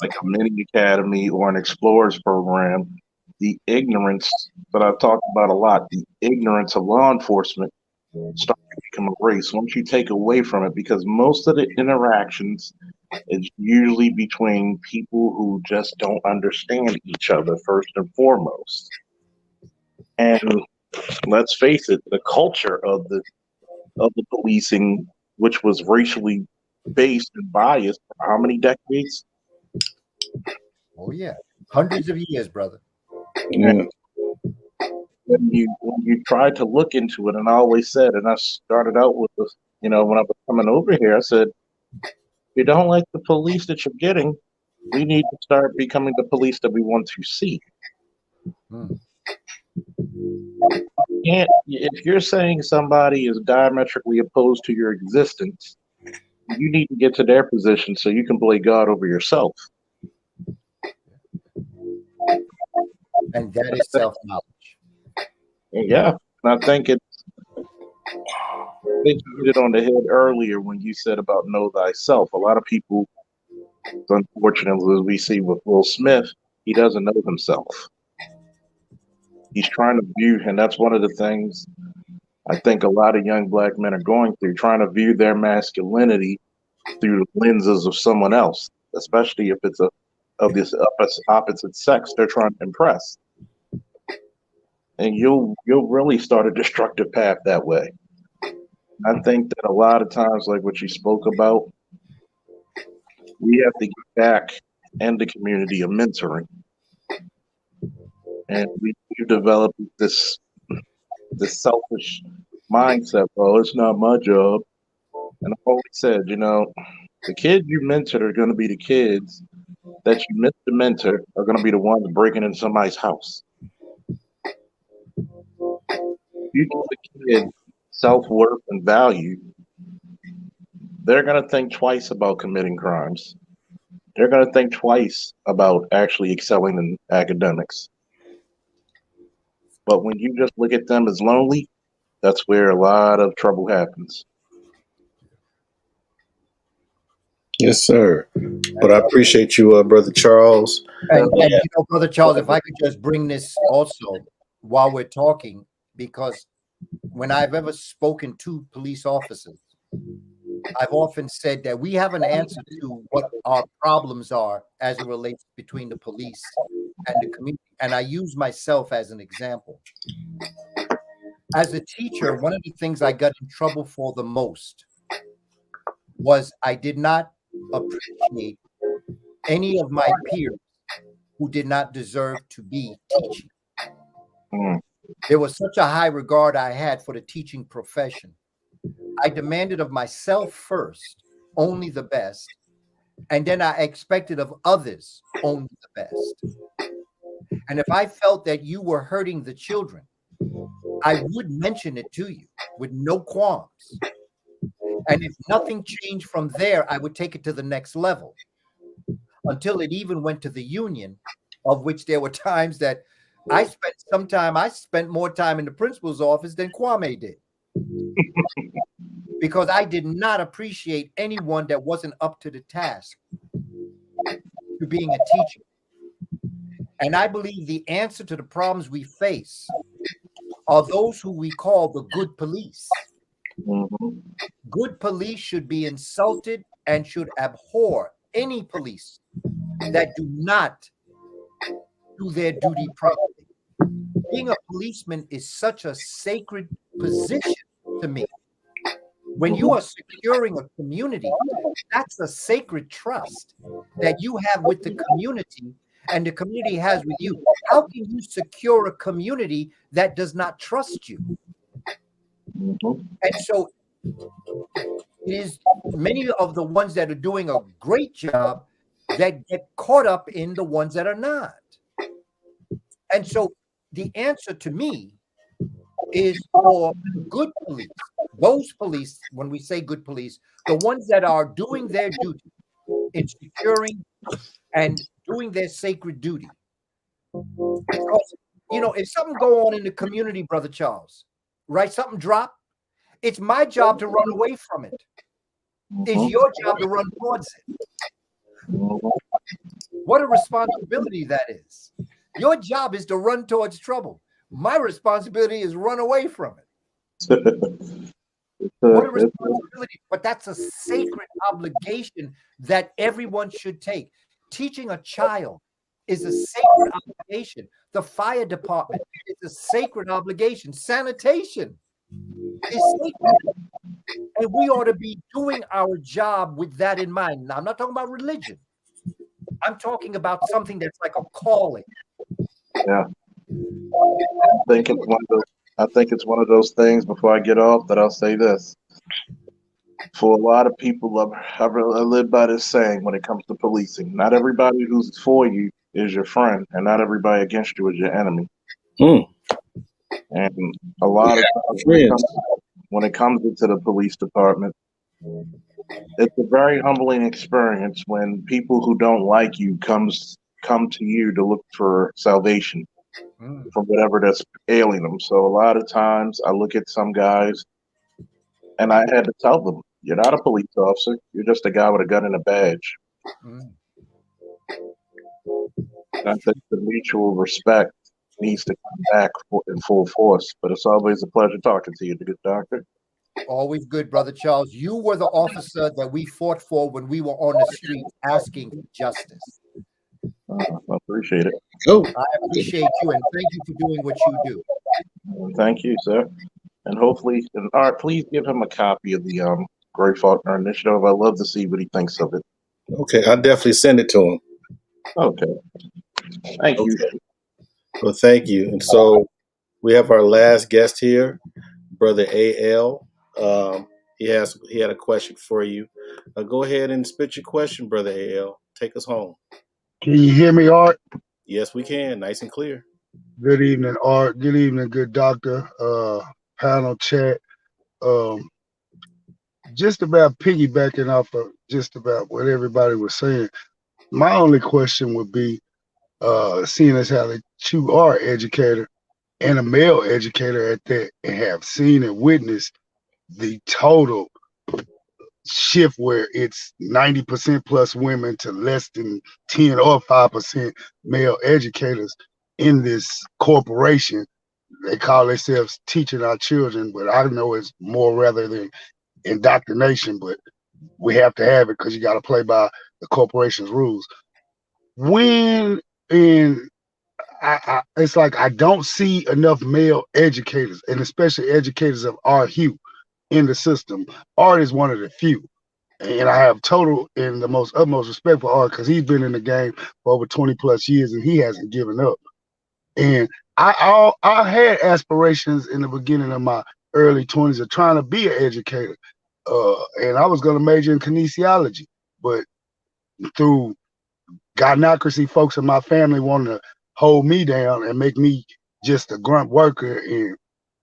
like a mini academy or an explorers program, the ignorance that I've talked about a lot, the ignorance of law enforcement starts to become a race once you take away from it, because most of the interactions is usually between people who just don't understand each other first and foremost. And let's face it, the culture of the policing, which was racially based and biased for how many decades? Oh yeah, hundreds of years, brother. Yeah. When you try to look into it, and I always said, and I started out with this, when I was coming over here, I said, if you don't like the police that you're getting, we need to start becoming the police that we want to see. And if you're saying somebody is diametrically opposed to your existence, you need to get to their position so you can play God over yourself. And that is self-knowledge. Yeah, and I think you hit it on the head earlier when you said about know thyself. A lot of people, unfortunately, as we see with Will Smith, he doesn't know himself. He's trying to view, and that's one of the things I think a lot of young black men are going through, trying to view their masculinity through the lenses of someone else, especially if it's of this opposite sex they're trying to impress. And you'll really start a destructive path that way. I think that a lot of times, like what you spoke about, we have to get back in the community of mentoring. And we've developed this selfish mindset. Well, it's not my job. And I've always said, the kids you mentored are going to be the kids that you meant to mentor are going to be the ones breaking into somebody's house. You give the kid self-worth and value, they're going to think twice about committing crimes. They're going to think twice about actually excelling in academics. But when you just look at them as lonely, that's where a lot of trouble happens. Yes, sir. But I appreciate you, Brother Charles. And Brother Charles, if I could just bring this also while we're talking, because when I've ever spoken to police officers, I've often said that we have an answer to what our problems are as it relates between the police and the community. And I use myself as an example. As a teacher, one of the things I got in trouble for the most was I did not appreciate any of my peers who did not deserve to be teaching. There was such a high regard I had for the teaching profession. I demanded of myself first only the best, and then I expected of others only the best. And if I felt that you were hurting the children, I would mention it to you with no qualms. And if nothing changed from there, I would take it to the next level until it even went to the union, of which there were times that I spent more time in the principal's office than Kwame did. Because I did not appreciate anyone that wasn't up to the task to being a teacher. And I believe the answer to the problems we face are those who we call the good police. Good police should be insulted and should abhor any police that do not do their duty properly. being a policeman is such a sacred position to me. When you are securing a community, that's a sacred trust that you have with the community and the community has with you. How can you secure a community that does not trust you? And so it is many of the ones that are doing a great job that get caught up in the ones that are not. And so the answer to me is for good police. Those police, when we say good police, the ones that are doing their duty in securing and doing their sacred duty. Because, if something go on in the community, Brother Charles, right, something drop, it's my job to run away from it. It's your job to run towards it. What a responsibility that is. Your job is to run towards trouble. My responsibility is run away from it. What a responsibility. But that's a sacred obligation that everyone should take. Teaching a child is a sacred obligation. The fire department is a sacred obligation. Sanitation is sacred. And we ought to be doing our job with that in mind. Now, I'm not talking about religion. I'm talking about something that's like a calling. Yeah. I think it's one of those things, before I get off, that I'll say this. For a lot of people, I live by this saying when it comes to policing. Not everybody who's for you is your friend, and not everybody against you is your enemy. And a lot of times when it comes into the police department, it's a very humbling experience when people who don't like you come to you to look for salvation from whatever that's ailing them. So a lot of times I look at some guys and I had to tell them, you're not a police officer. You're just a guy with a gun and a badge. And I think the mutual respect needs to come back in full force. But it's always a pleasure talking to you, the good doctor. Always good, Brother Charles. You were the officer that we fought for when we were on the street asking for justice. I appreciate it. I appreciate you, and thank you for doing what you do. Thank you, sir. And hopefully, Art, please give him a copy of the Gray Faulkner Initiative. I'd love to see what he thinks of it. Okay, I'll definitely send it to him. Okay. Thank you. Well, thank you. And so we have our last guest here, Brother A.L. He had a question for you. Go ahead and spit your question, Brother A.L. Take us home. Can you hear me, Art? Yes, we can. Nice and clear. Good evening, Art. Good evening, good doctor. Panel chat. Just about piggybacking off of just about what everybody was saying. My only question would be, seeing as how that you are an educator and a male educator at that, and have seen and witnessed the total shift where it's 90% plus women to less than 10 or 5% male educators in this corporation. They call themselves teaching our children, but I know it's more rather than indoctrination, but we have to have it because you got to play by the corporation's rules. It's like I don't see enough male educators, and especially educators of our hue, in the system. Art is one of the few, and I have total and the most utmost respect for Art because he's been in the game for over 20 plus years and he hasn't given up. And I had aspirations in the beginning of my early 20s of trying to be an educator, and I was going to major in kinesiology, but through gynocracy, folks in my family wanted to hold me down and make me just a grunt worker and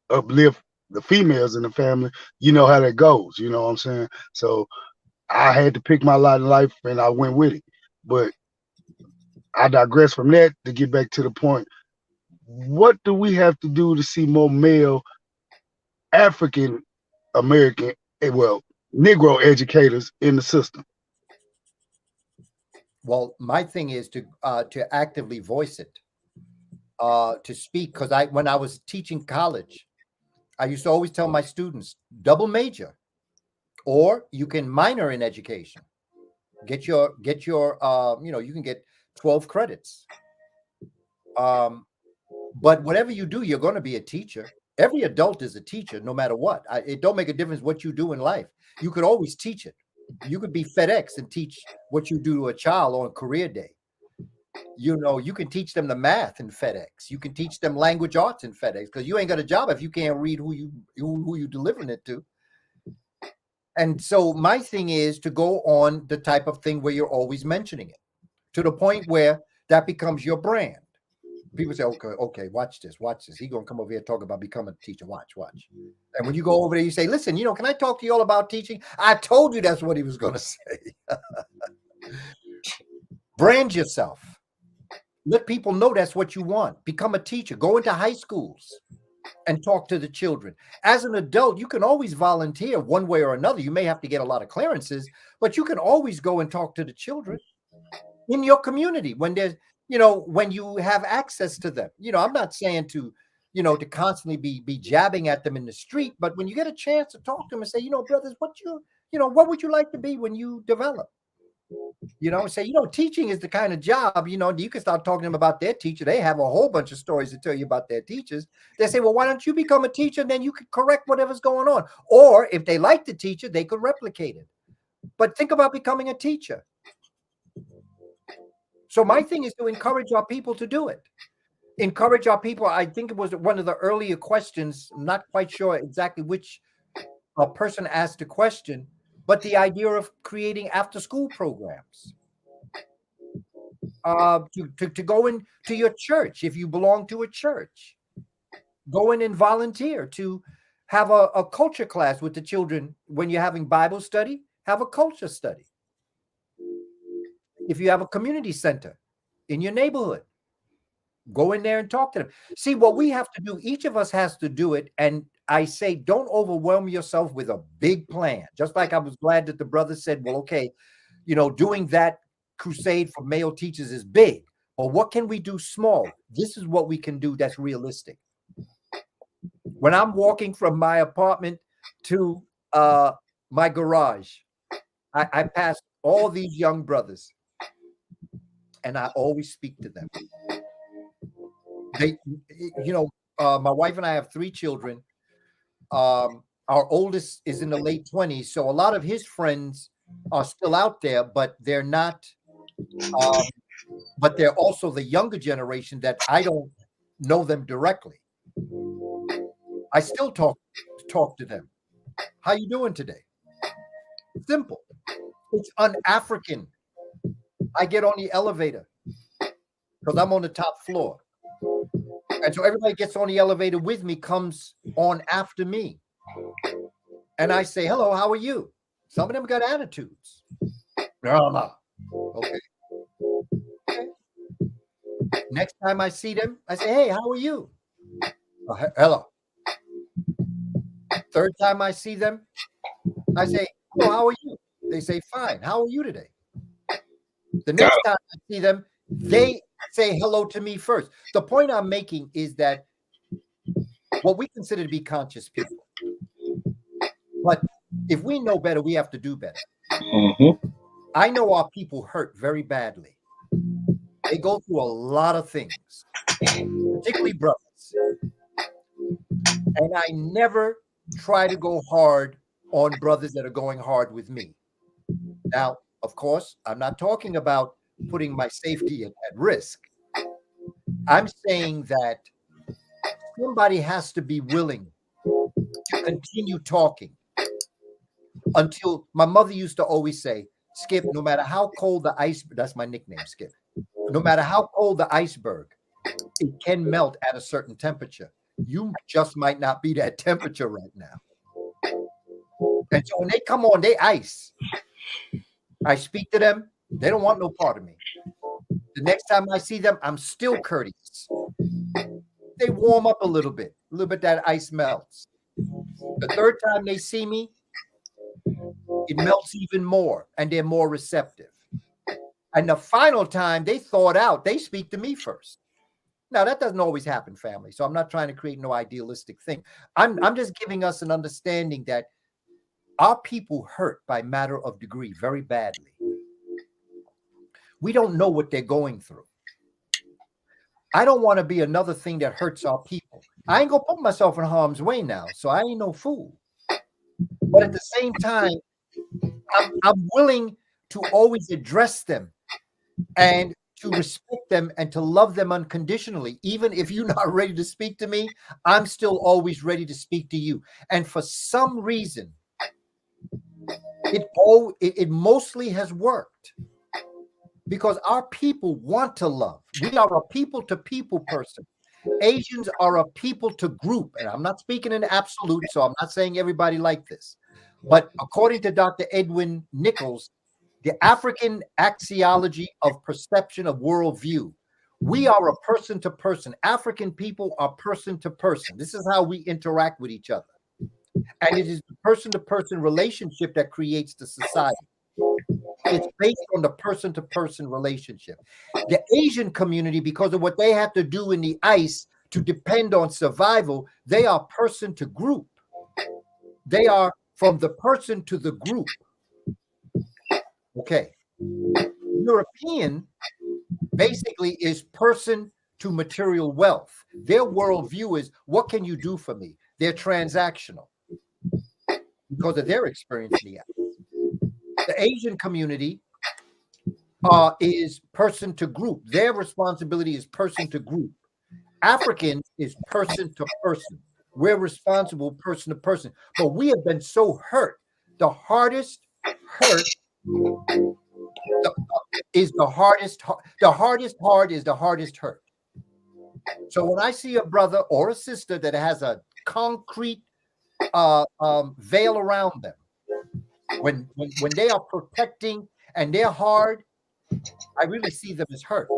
uplift the females in the family. You know how that goes, you know what I'm saying? So I had to pick my lot in life and I went with it. But I digress from that to get back to the point. What do we have to do to see more male African American, well, Negro educators in the system? Well, my thing is to actively voice it, to speak. Because when I was teaching college, I used to always tell my students, double major, or you can minor in education. Get your you can get 12 credits. But whatever you do, you're going to be a teacher. Every adult is a teacher, no matter what. It don't make a difference what you do in life. You could always teach it. You could be FedEx and teach what you do to a child on career day. You know, you can teach them the math in FedEx. You can teach them language arts in FedEx, because you ain't got a job if you can't read who you delivering it to. And so my thing is to go on the type of thing where you're always mentioning it, to the point where that becomes your brand. People say, okay, watch this. He's going to come over here and talk about becoming a teacher. Watch. And when you go over there, you say, listen, can I talk to you all about teaching? I told you that's what he was going to say. Brand yourself. Let people know that's what you want. Become a teacher. Go into high schools and talk to the children. As an adult, you can always volunteer one way or another. You may have to get a lot of clearances, but you can always go and talk to the children in your community when there's, when you have access to them. I'm not saying to constantly be jabbing at them in the street, but when you get a chance to talk to them and say, brothers, what would you like to be when you develop? Say, teaching is the kind of job, you can start talking to them about their teacher. They have a whole bunch of stories to tell you about their teachers. They say, well, why don't you become a teacher? And then you could correct whatever's going on. Or if they like the teacher, they could replicate it. But think about becoming a teacher. So my thing is to encourage our people to do it. Encourage our people. I think it was one of the earlier questions. I'm not quite sure exactly which person asked the question, but the idea of creating after-school programs. To go into your church, if you belong to a church, go in and volunteer to have a culture class with the children. When you're having Bible study, have a culture study. If you have a community center in your neighborhood, go in there and talk to them. See, what we have to do, each of us has to do it. And I say, don't overwhelm yourself with a big plan. Just like I was glad that the brother said, well, okay, doing that crusade for male teachers is big, but what can we do small? This is what we can do that's realistic. When I'm walking from my apartment to my garage, I pass all these young brothers, and I always speak to them. They, my wife and I have 3 children. Our oldest is in the late 20s, so a lot of his friends are still out there, but they're not. But they're also the younger generation that I don't know them directly. I still talk to them. How you doing today? Simple. It's un-African. I get on the elevator because I'm on the top floor. And so everybody gets on the elevator with me, comes on after me. And I say, hello, how are you? Some of them got attitudes. No. Okay. Next time I see them, I say, hey, how are you? Hello. Third time I see them, I say, oh, how are you? They say, fine. How are you today? The next time I see them, they say hello to me first. The point I'm making is that what we consider to be conscious people. But if we know better, we have to do better. Mm-hmm. I know our people hurt very badly. They go through a lot of things, particularly brothers. And I never try to go hard on brothers that are going hard with me. Now, of course, I'm not talking about putting my safety at risk. I'm saying that somebody has to be willing to continue talking until my mother used to always say, Skip, no matter how cold the iceberg, that's my nickname, Skip. No matter how cold the iceberg, it can melt at a certain temperature. You just might not be that temperature right now. And so when they come on, they ice. I speak to them. They don't want no part of me. The next time I see them, I'm still courteous. They warm up a little bit that ice melts. The third time they see me, it melts even more, and they're more receptive. And the final time they thawed out, they speak to me first. Now, that doesn't always happen, family. So I'm not trying to create no idealistic thing. I'm just giving us an understanding that our people hurt by matter of degree very badly. We don't know what they're going through. I don't want to be another thing that hurts our people. I ain't gonna put myself in harm's way now, so I ain't no fool. But at the same time, I'm willing to always address them and to respect them and to love them unconditionally. Even if you're not ready to speak to me, I'm still always ready to speak to you. And for some reason, it mostly has worked because our people want to love. We are a people to people person. Asians are a people to group. And I'm not speaking in absolute, so I'm not saying everybody like this. But according to Dr. Edwin Nichols, the African axiology of perception of worldview, we are a person to person. African people are person to person. This is how we interact with each other. And it is the person to person relationship that creates the society. It's based on the person to person relationship. The Asian community, because of what they have to do in the ice to depend on survival, they are person to group. They are from the person to the group. Okay. European basically is person to material wealth. Their worldview is, what can you do for me? They're transactional because of their experience in the ice. The Asian community is person to group. Their responsibility is person to group. African is person to person. We're responsible person to person. But we have been so hurt. The hardest hurt is the hardest. The hardest hard is the hardest hurt. So when I see a brother or a sister that has a concrete veil around them, when they are protecting and they're hard, I really see them as hurt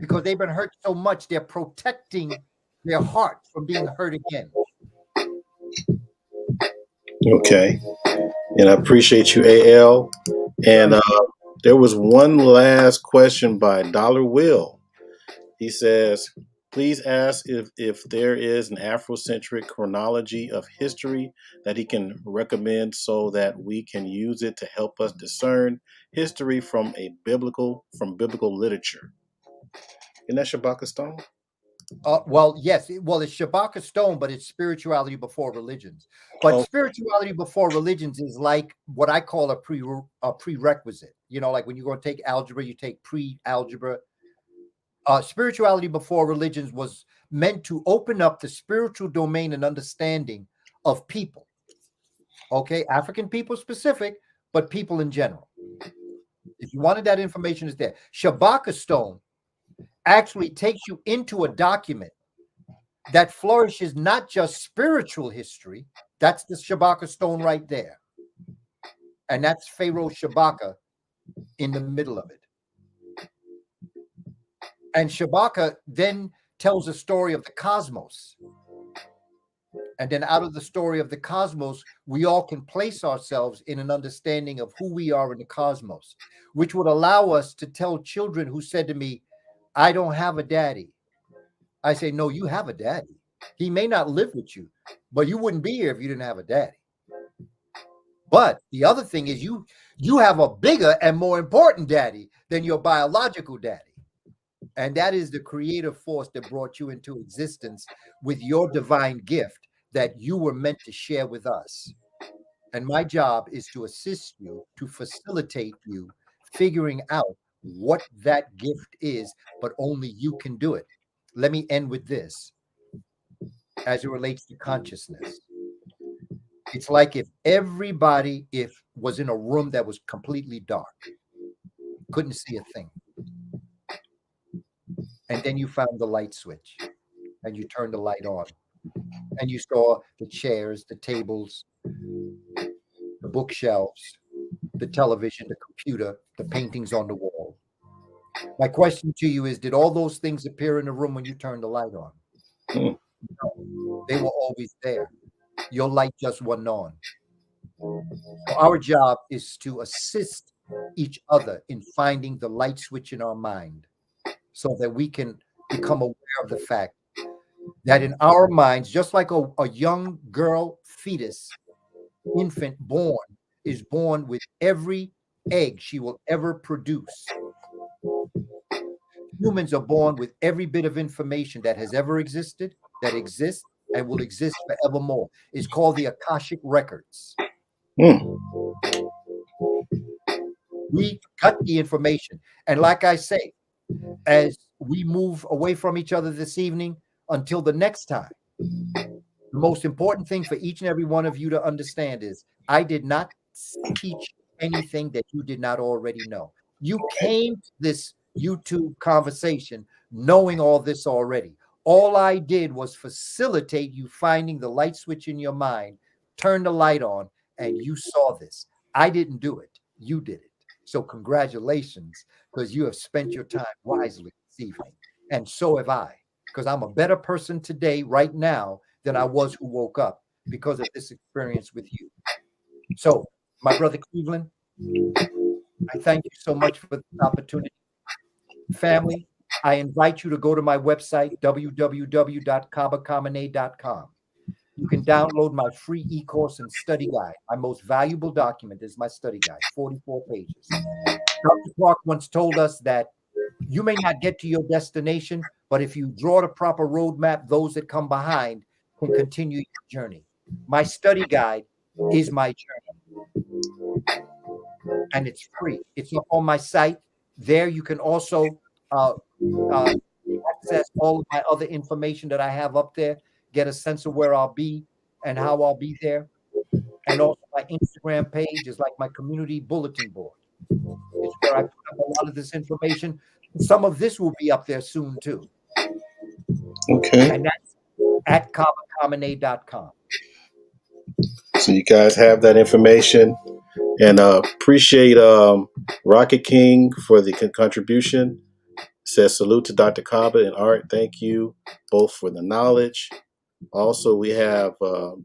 because they've been hurt so much. They're protecting their heart from being hurt again. Okay. And I appreciate you, AL. And there was one last question by Dollar Will. He says, please ask if there is an Afrocentric chronology of history that he can recommend so that we can use it to help us discern history from biblical literature. Isn't that Shabaka Stone? Well, yes. Well, it's Shabaka Stone, but it's spirituality before religions. But spirituality before religions is like what I call a prerequisite. You know, like when you go to take algebra, you take pre-algebra. Spirituality before religions was meant to open up the spiritual domain and understanding of people. Okay, African people specific, but people in general. If you wanted that information, is there. Shabaka Stone actually takes you into a document that flourishes not just spiritual history. That's the Shabaka Stone right there. And that's Pharaoh Shabaka in the middle of it. And Shabaka then tells a story of the cosmos. And then out of the story of the cosmos, we all can place ourselves in an understanding of who we are in the cosmos, which would allow us to tell children who said to me, I don't have a daddy. I say, no, you have a daddy. He may not live with you, but you wouldn't be here if you didn't have a daddy. But the other thing is you have a bigger and more important daddy than your biological daddy. And that is the creative force that brought you into existence with your divine gift that you were meant to share with us. And my job is to assist you, to facilitate you figuring out what that gift is, but only you can do it. Let me end with this as it relates to consciousness. It's like if everybody was in a room that was completely dark, couldn't see a thing. And then you found the light switch and you turned the light on and you saw the chairs, the tables, the bookshelves, the television, the computer, the paintings on the wall. My question to you is, did all those things appear in the room when you turned the light on? No, they were always there. Your light just wasn't on. So our job is to assist each other in finding the light switch in our mind so that we can become aware of the fact that in our minds, just like a young girl fetus, infant is born with every egg she will ever produce. Humans are born with every bit of information that has ever existed, that exists, and will exist forevermore. It's called the Akashic Records. Hmm. We cut the information. And like I say, as we move away from each other this evening, until the next time, the most important thing for each and every one of you to understand is I did not teach anything that you did not already know. You came to this YouTube conversation knowing all this already. All I did was facilitate you finding the light switch in your mind, turn the light on, and you saw this. I didn't do it. You did it. So congratulations, because you have spent your time wisely this evening. And so have I, because I'm a better person today, right now, than I was who woke up because of this experience with you. So, my brother Cleveland, I thank you so much for this opportunity. Family, I invite you to go to my website, www.kabakamene.com. You can download my free e-course and study guide. My most valuable document is my study guide, 44 pages. Dr. Clark once told us that you may not get to your destination, but if you draw the proper roadmap, those that come behind can continue your journey. My study guide is my journey, and it's free. It's up on my site. There you can also access all of my other information that I have up there, get a sense of where I'll be and how I'll be there. And also my Instagram page is like my community bulletin board. It's where I put up a lot of this information. Some of this will be up there soon too. Okay. And that's at kabakamene.com. So you guys have that information, and appreciate Rocket King for the contribution. Says salute to Dr. Kaba and Art. Thank you both for the knowledge. Also, we have oh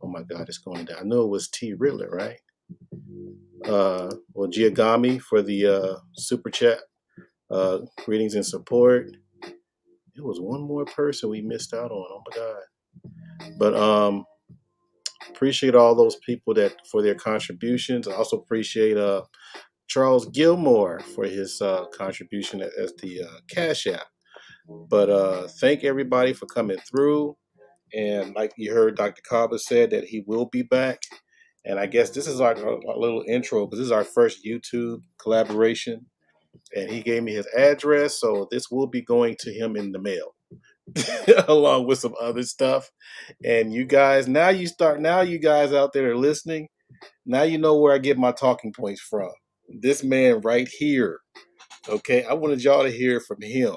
my God, it's going down. I knew it was T Riddler, right? Well, Giagami for the super chat. Greetings and support. It was one more person we missed out on. Oh my God. But appreciate all those people that for their contributions. I also appreciate Charles Gilmore for his contribution as the Cash App. But thank everybody for coming through. And like you heard, Dr. Kaba said that he will be back. And I guess this is our little intro because this is our first YouTube collaboration. And he gave me his address, so this will be going to him in the mail, along with some other stuff. And you guys, now you guys out there are listening, now you know where I get my talking points from. This man right here. Okay, I wanted y'all to hear from him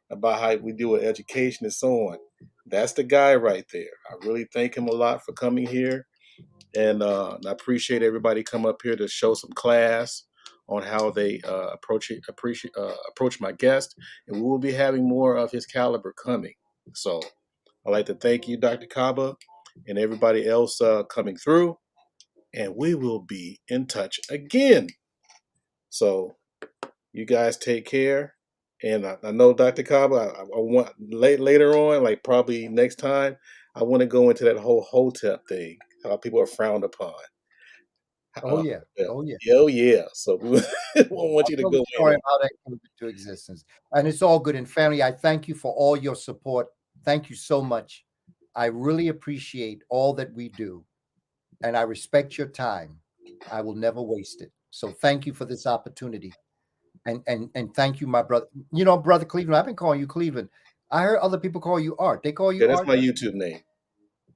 about how we do with education and so on. That's the guy right there. I really thank him a lot for coming here. And I appreciate everybody come up here to show some class on how they approach my guest. And we will be having more of his caliber coming. So I'd like to thank you, Dr. Kaba, and everybody else coming through. And we will be in touch again. So you guys take care. And I know, Dr. Kaba, I want later on, like probably next time, I want to go into that whole hotep thing, how people are frowned upon. Oh yeah. Oh yeah. Oh yeah. So we want you to Tell go the story in. of how that came into existence. And it's all good. And family, I thank you for all your support. Thank you so much. I really appreciate all that we do. And I respect your time. I will never waste it. So thank you for this opportunity. And thank you, my brother. You know, brother Cleveland, I've been calling you Cleveland. I heard other people call you Art. They call you Yeah, that's Art. my YouTube name.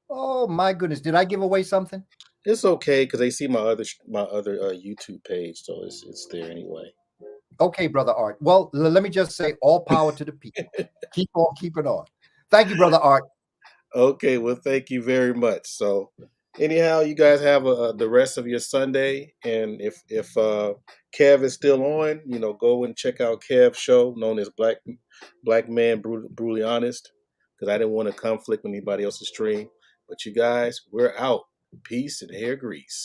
Oh my goodness. Did I give away something? It's okay because they see my other YouTube page, so it's there anyway. Okay, brother Art. Well, let me just say all power to the people. Keep on keeping on. Thank you, brother Art. Okay, well, thank you very much. So, anyhow, you guys have the rest of your Sunday, and if Kev is still on, go and check out Kev's show, known as Black Man Brutally Honest, because I didn't want to conflict with anybody else's stream. But you guys, we're out. Peace and hair grease.